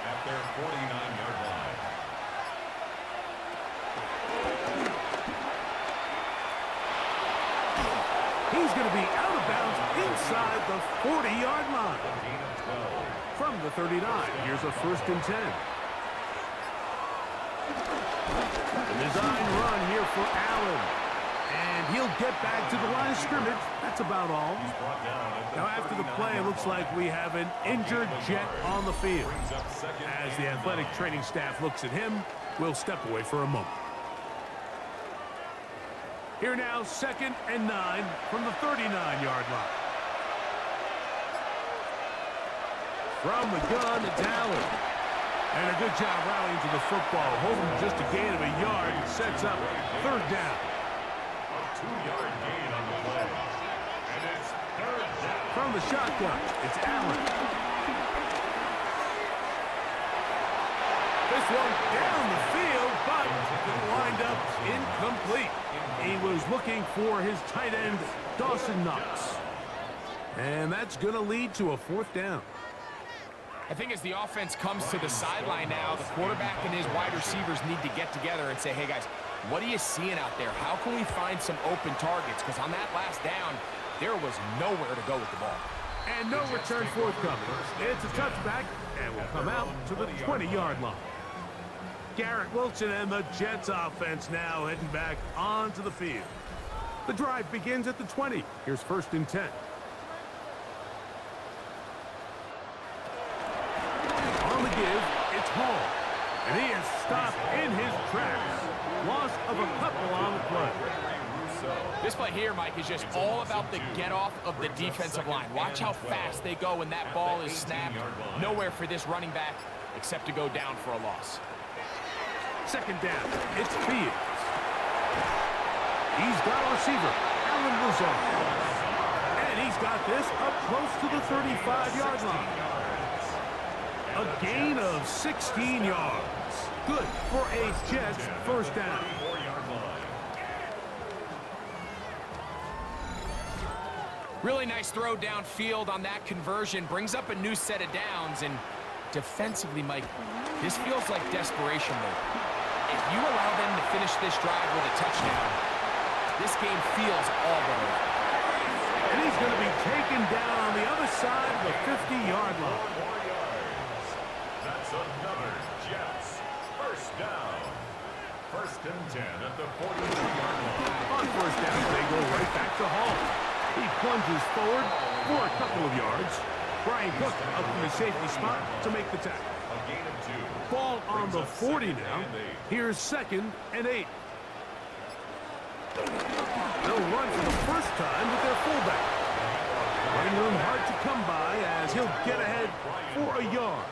At their 49-yard line. He's going to be out of bounds inside the 40-yard line. From the 39, here's a 1st and 10. The design run here for Allen. And he'll get back to the line of scrimmage. That's about all. Now after the play, it looks like we have an injured Jet on the field. As the athletic training staff looks at him, we'll step away for a moment. Here now, 2nd and 9 from the 39-yard line. From the gun, it's Allen. And a good job rallying to the football. Holding just a gain of a yard and sets up 3rd down. A 2-yard gain on the play. And it's 3rd down. From the shotgun, it's Allen. This one down the field, but it lined up incomplete. He was looking for his tight end, Dawson Knox. And that's going to lead to a 4th down. I think as the offense comes to the sideline now, the quarterback and his wide receivers need to get together and say, hey, guys, what are you seeing out there? How can we find some open targets? Because on that last down, there was nowhere to go with the ball. And no return forthcoming. It's a touchback, and will come out to the 20-yard line. Garrett Wilson and the Jets offense now heading back onto the field. The drive begins at the 20. Here's 1st and 10. On the give, it's Hall. And he is stopped in his tracks. Loss of a couple on the play. This play here, Mike, is just all about the get-off of the defensive line. Watch how fast they go when that ball is snapped. Nowhere for this running back except to go down for a loss. Second down, it's Fields. He's got a receiver, Alan Lazard. And he's got this up close to the 35-yard line. A gain of 16 yards. Good for a Jets first down. Really nice throw downfield on that conversion. Brings up a new set of downs. And defensively, Mike, this feels like desperation mode. If you allow them to finish this drive with a touchdown, this game feels all but over. And he's going to be taken down on the other side of the 50-yard line. That's another Jets first down. First and 10 at the 42-yard line. On first down, they go right back to Hall. He plunges forward for a couple of yards. Brian Cook up in the safety spot to make the tackle. A gain of 2. Ball on the 40 now. Here's 2nd and 8. They'll run for the first time with their fullback. Running room hard to come by as he'll get ahead for a yard.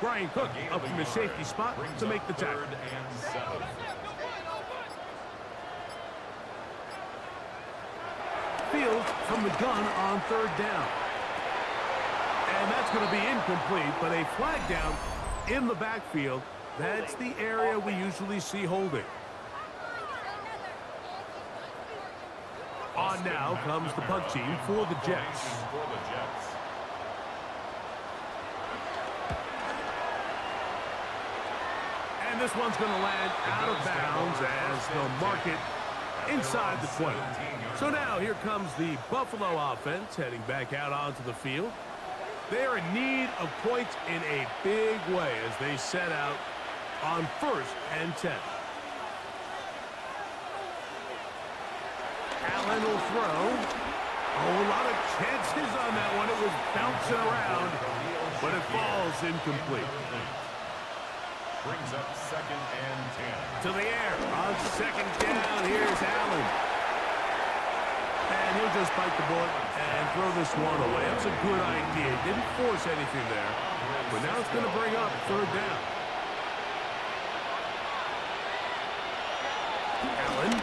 Brian Cook up in the safety spot to make the tackle. 3rd and 7. Fields from the gun on 3rd down. And that's going to be incomplete, but a flag down in the backfield. That's the area we usually see holding. On now comes the punt team for the Jets. And this one's going to land out of bounds as they'll mark it inside the 20. So now here comes the Buffalo offense heading back out onto the field. They're in need of points in a big way as they set out on 1st and 10. Allen will throw. Oh, a lot of chances on that one. It was bouncing around, but it falls incomplete. Brings up 2nd and 10. To the air on 2nd down. Here's Allen. And he'll just bite the bullet and throw this one away. That's a good idea. Didn't force anything there. But now it's going to bring up 3rd down. Allen.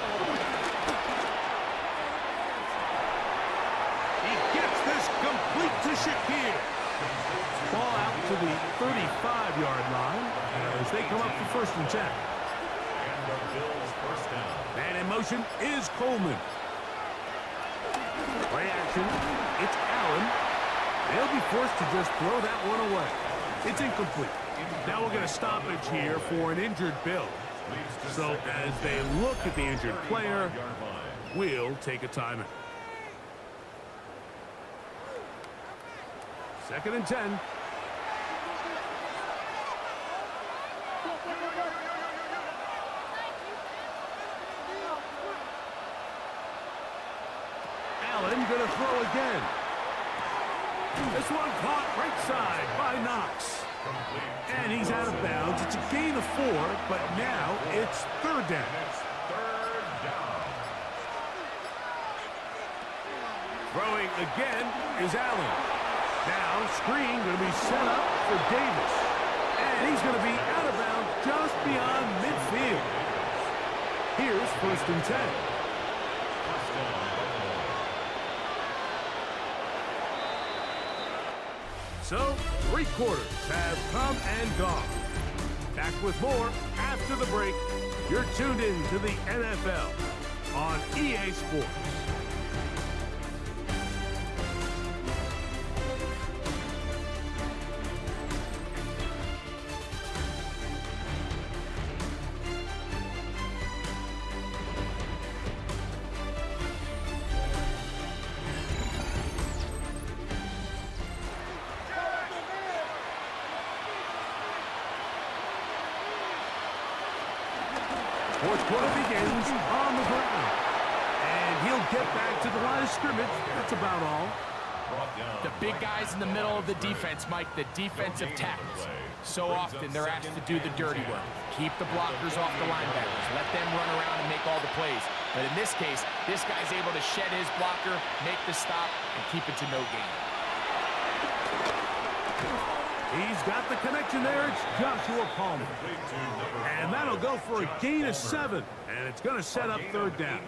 He gets this complete to Shakir. Ball out to the 35-yard line as they come up for 1st and 10. And the Bills first down. And in motion is Coleman. Play action. It's Allen. They'll be forced to just throw that one away. It's incomplete. Now we'll get a stoppage here for an injured Bill. So as they look at the injured player, we'll take a timeout. 2nd and 10. Allen gonna throw again. This one caught right side by Knox. And he's out of bounds. It's a gain of 4, but now it's 3rd down. Throwing again is Allen. Now screen going to be set up for Davis. And he's going to be out of bounds just beyond midfield. Here's 1st and 10. So, 3 quarters have come and gone. Back with more after the break. You're tuned in to the NFL on EA Sports. Fourth quarter begins on the ground. And he'll get back to the line of scrimmage. That's about all. brought down. The big guys in the middle of the defense, Mike, the defensive tackles. So often they're asked to do the dirty work. Keep the blockers off the linebackers. Let them run around and make all the plays. But in this case, this guy's able to shed his blocker, make the stop, and keep it to no gain. He's got the connection there. It's Joshua Palmer. And that'll go for a gain of 7. And it's going to set up third down.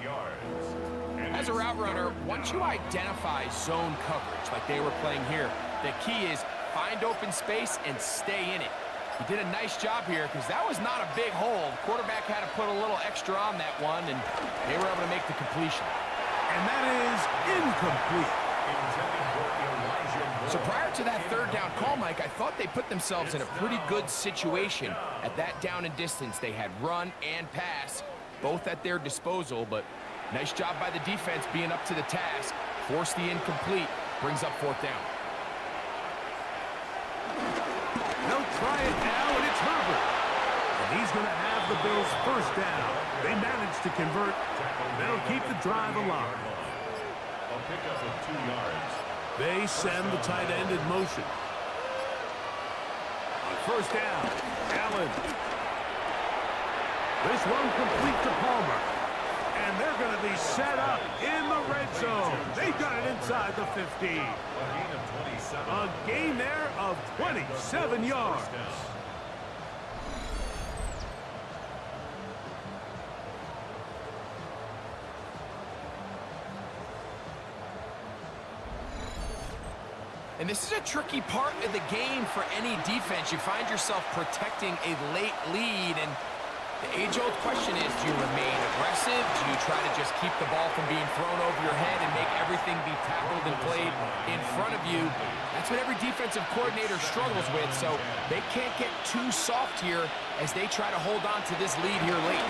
As a route runner, once you identify zone coverage like they were playing here, the key is find open space and stay in it. He did a nice job here because that was not a big hole. The quarterback had to put a little extra on that one, and they were able to make the completion. And that is incomplete. So prior to that third down call, Mike, I thought they put themselves in a pretty good situation. At that down and distance, they had run and pass, both at their disposal, but nice job by the defense being up to the task. Force the incomplete, brings up fourth down. They'll try it now, and it's Herbert. And he's going to have the Bills first down. They managed to convert. They'll keep the drive alive. A pickup of 2 yards. They send the tight end in motion. On first down, Allen. This one complete to Palmer. And they're going to be set up in the red zone. They got it inside the 15. A gain there of 27 yards. And this is a tricky part of the game for any defense. You find yourself protecting a late lead, and the age-old question is, do you remain aggressive? Do you try to just keep the ball from being thrown over your head and make everything be tackled and played in front of you? That's what every defensive coordinator struggles with, so they can't get too soft here as they try to hold on to this lead here late.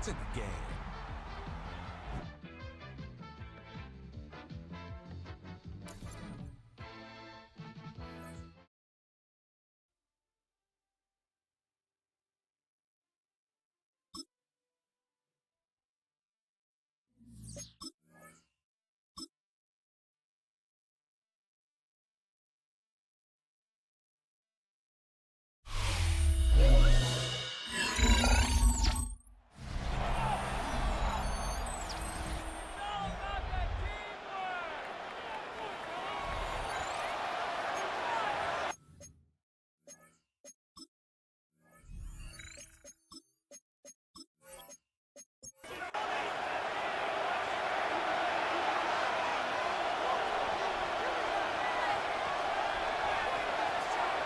It's in the game.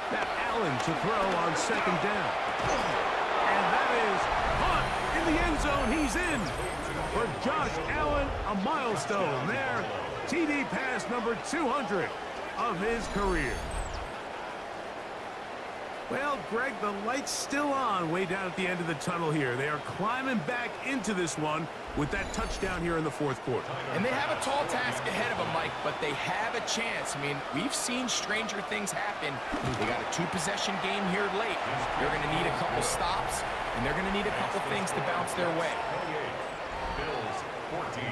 Now Allen to throw on second down. And that is caught in the end zone. He's in. For Josh Allen, a milestone there. TD pass number 200 of his career. Well, Greg, the light's still on way down at the end of the tunnel here. They are climbing back into this one with that touchdown here in the fourth quarter. And they have a tall task ahead of them, Mike, but they have a chance. I mean, we've seen stranger things happen. They got a 2-possession game here late. They're going to need a couple stops, and they're going to need a couple things to bounce their way. Bills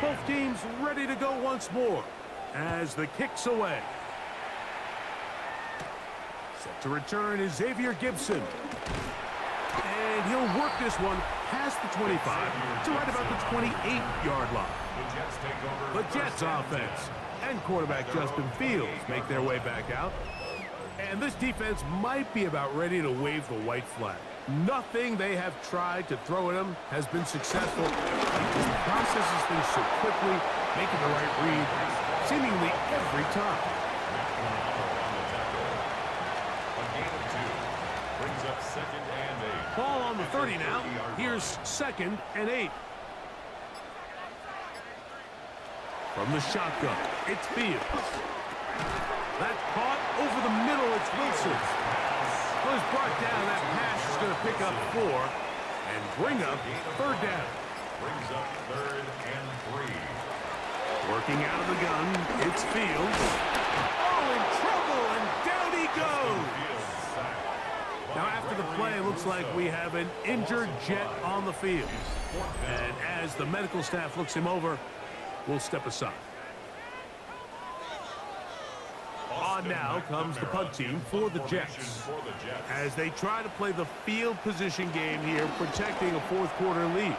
Both teams ready to go once more as the kick's away. Set to return is Xavier Gibson. And he'll work this one past the 25 to right about the 28-yard line. The Jets offense and quarterback Justin Fields make their way back out. And this defense might be about ready to wave the white flag. Nothing they have tried to throw at him has been successful. He just processes things so quickly, making the right read seemingly every time. Ball on the 30 now. Here's 2nd and 8. From the shotgun, it's Fields. That's caught over the middle. It's Wilson. Was brought down. That pass is going to pick up 4 and bring up 3rd down. Brings up 3rd and 3. Working out of the gun, it's Fields. Oh, in trouble, and down he goes. Now, after the play, it looks like we have an injured Jet on the field. And as the medical staff looks him over, we'll step aside. On now comes the punt team for the Jets as they try to play the field position game here, protecting a 4th quarter lead.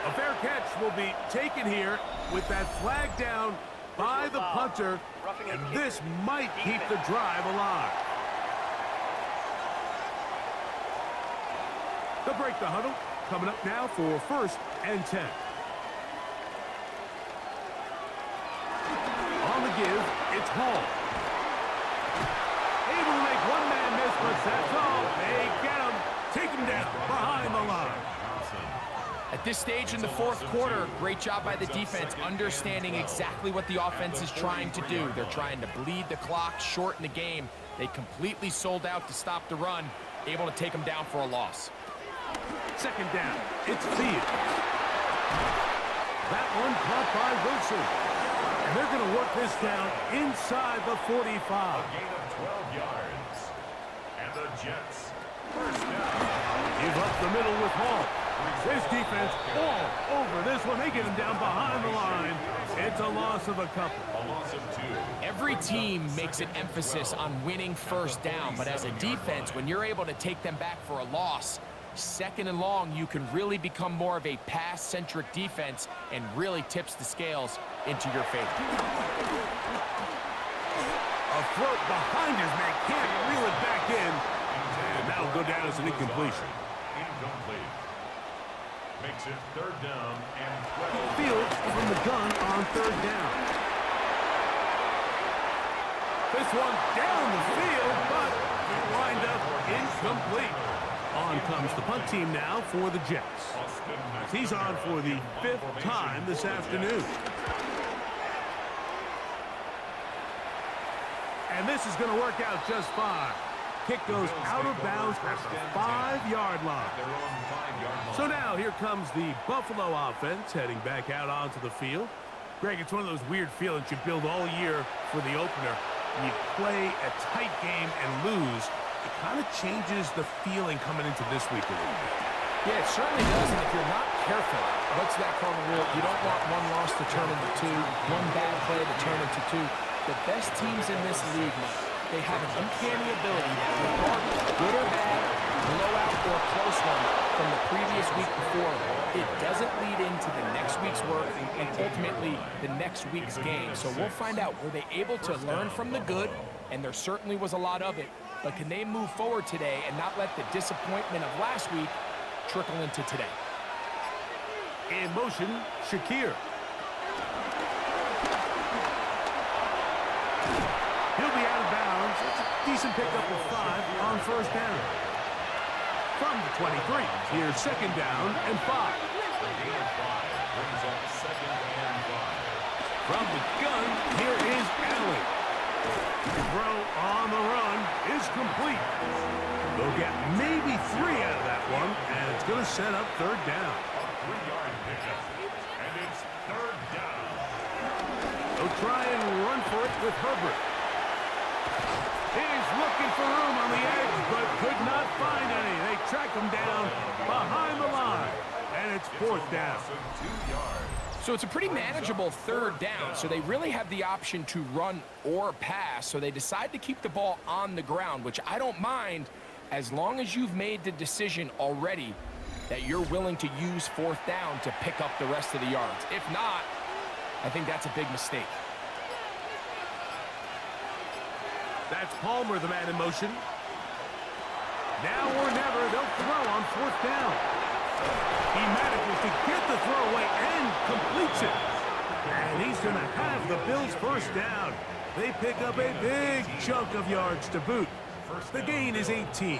A fair catch will be taken here with that flag down by the punter, and this might keep the drive alive. They'll break the huddle. Coming up now for 1st and 10. On the give, it's Hall. Able to make one man miss, but that's all. They get him. Take him down behind the line. At this stage in the 4th quarter, great job by the defense understanding exactly what the offense is trying to do. They're trying to bleed the clock, shorten the game. They completely sold out to stop the run, able to take them down for a loss. 2nd down, it's Fields. That one caught by Wilson. And they're going to work this down inside the 45. A gain of 12 yards. And the Jets, 1st down. Give up the middle with Hall. This defense all over this one. They get him down behind the line. It's a loss of a couple. A loss of 2. Every team makes an emphasis on winning 1st down, but as a defense, when you're able to take them back for a loss, 2nd and long, you can really become more of a pass-centric defense and really tips the scales into your favor. A throat behind his man, can't reel it back in. And that'll go down as an incompletion. Incomplete. Makes it 3rd down and 12. Fields from the gun on 3rd down. This one down the field, but it lined up incomplete. On comes the punt team now for the Jets. He's on for the 5th time this afternoon. And this is going to work out just fine. Kick goes out of bounds at the 5-yard line. So now here comes the Buffalo offense heading back out onto the field. Greg, it's one of those weird feelings you build all year for the opener. When you play a tight game and lose, it kind of changes the feeling coming into this week a little bit. Yeah, it certainly does, and if you're not careful, what's that cardinal rule? You don't want one loss to turn into 2, one bad play to turn into 2. The best teams in this league, they have an uncanny ability that regardless, good or bad, blowout or close one from the previous week before, it doesn't lead into the next week's work and ultimately the next week's game. So we'll find out, were they able to learn from the good? And there certainly was a lot of it. But can they move forward today and not let the disappointment of last week trickle into today? In motion, Shakir. He'll be out of bounds. It's a decent pickup of 5 on 1st down. From the 23, here's 2nd down and 5. From the gun, here is Allen. The throw on the run is complete. They'll get maybe 3 out of that one, and it's going to set up 3rd down. A 3-yard pickup. And it's 3rd down. They'll try and run for it with Herbert. He's looking for room on the edge, but could not find any. They track him down behind the line. And And it's fourth down. Loss of 2 yards. So it's a pretty manageable third down, so they really have the option to run or pass, so they decide to keep the ball on the ground, which I don't mind as long as you've made the decision already that you're willing to use fourth down to pick up the rest of the yards. If not, I think that's a big mistake. That's Palmer, the man in motion. Now or never, they'll throw on fourth down. He manages to get the throw away and completes it. And he's going to have the Bills first down. They pick up a big chunk of yards to boot. The gain is 18.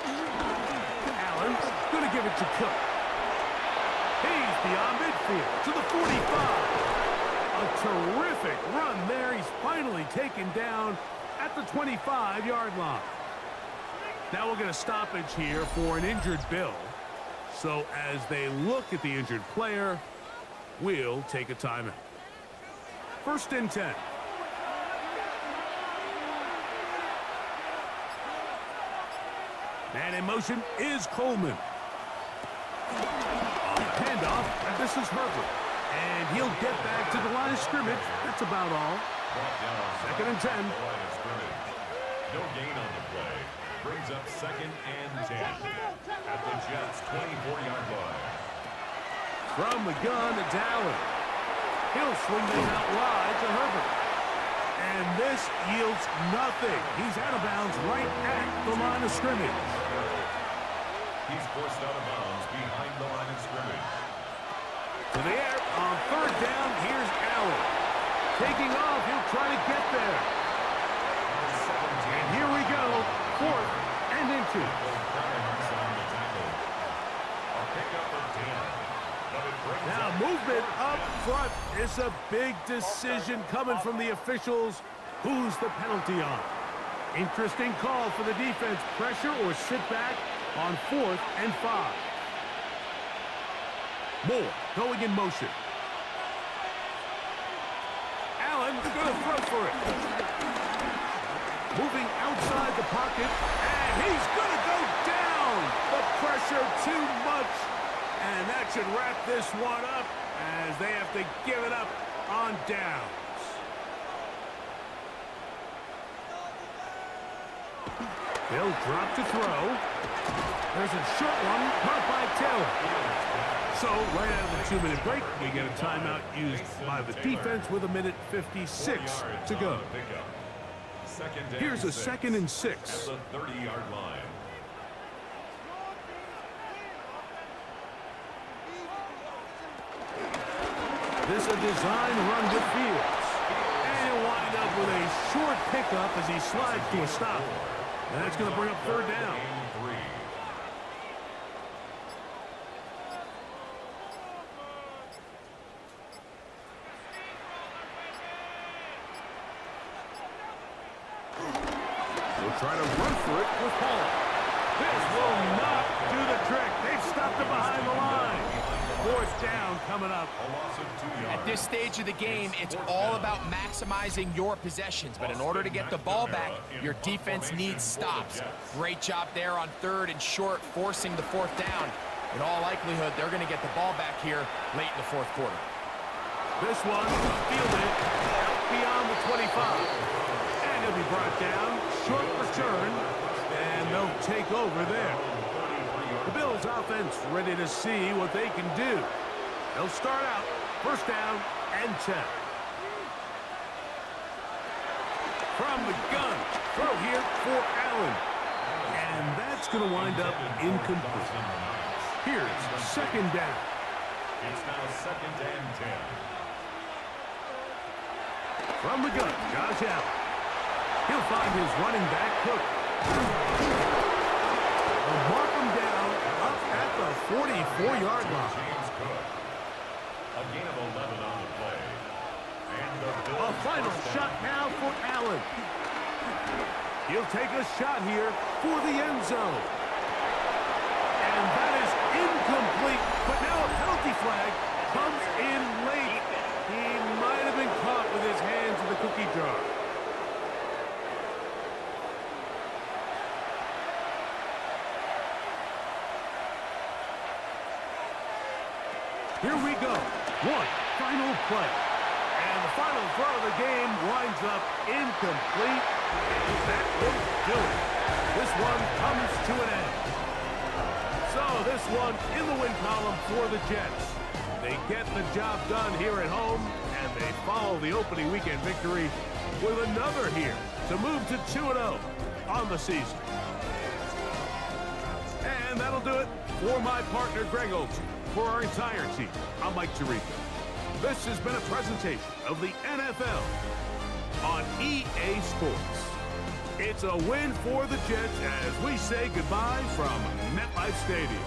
Allen going to give it to Cook. He's beyond midfield to the 45. A terrific run there. He's finally taken down at the 25-yard line. Now we'll get a stoppage here for an injured Bill. So as they look at the injured player, we'll take a timeout. First and 10. Man in motion is Coleman. Handoff, and this is Herbert. And he'll get back to the line of scrimmage. That's about all. Second and 10. No gain on the play. Brings up second and 10 at the Jets' 24-yard line. From the gun to Allen. He'll swing this out wide to Herbert. And this yields nothing. He's out of bounds right at the line of scrimmage. He's forced out of bounds behind the line of scrimmage. To the air on third down. Here's Allen. Taking off. He'll try to get there. And here we go. Fourth and into. Now movement up front is a big decision coming from the officials. Who's the penalty on? Interesting call for the defense. Pressure or sit back on 4th and 5. Moore going in motion. Allen going to throw for it. Moving outside the pocket, and he's going to go down. The pressure too much, and that should wrap this one up as they have to give it up on downs. They'll drop to throw. There's a short one, caught by Taylor. So, right out of the 2-minute break, we get a timeout used by the defense with 1:56 to go. Here's a 2nd and 6. At the 30-yard line. This a design run with Fields. And he'll wind up with a short pickup as he slides to a stop. And that's going to bring up third down. Trying to run for it with Paul. This will not do the trick. They've stopped it behind the line. Fourth down coming up. At this stage of the game, it's all about maximizing your possessions. But in order to get the ball back, your defense needs stops. Great job there on 3rd and short, forcing the 4th down. In all likelihood, they're going to get the ball back here late in the 4th quarter. This one fielded out beyond the 25. And he'll be brought down. Short return, and they'll take over there. The Bills offense ready to see what they can do. They'll start out first down and 10. From the gun, throw here for Allen. And that's going to wind up incomplete. Here's second down. It's now 2nd and 10. From the gun, Josh Allen. He'll find his running back, Cook. They'll mark him down up at the 44-yard line. A gain of 11 on the play. And A final shot now for Allen. He'll take a shot here for the end zone. And that is incomplete. But now a penalty flag comes in late. He might have been caught with his hands in the cookie jar. Here we go. One final play. And the final throw of the game winds up incomplete. And that will do it. This one comes to an end. So this one in the win column for the Jets. They get the job done here at home, and they follow the opening weekend victory with another here to move to 2-0 on the season. And that'll do it for my partner, Greg Olsen. For our entire team, I'm Mike Tirico. This has been a presentation of the NFL on EA Sports. It's a win for the Jets as we say goodbye from MetLife Stadium.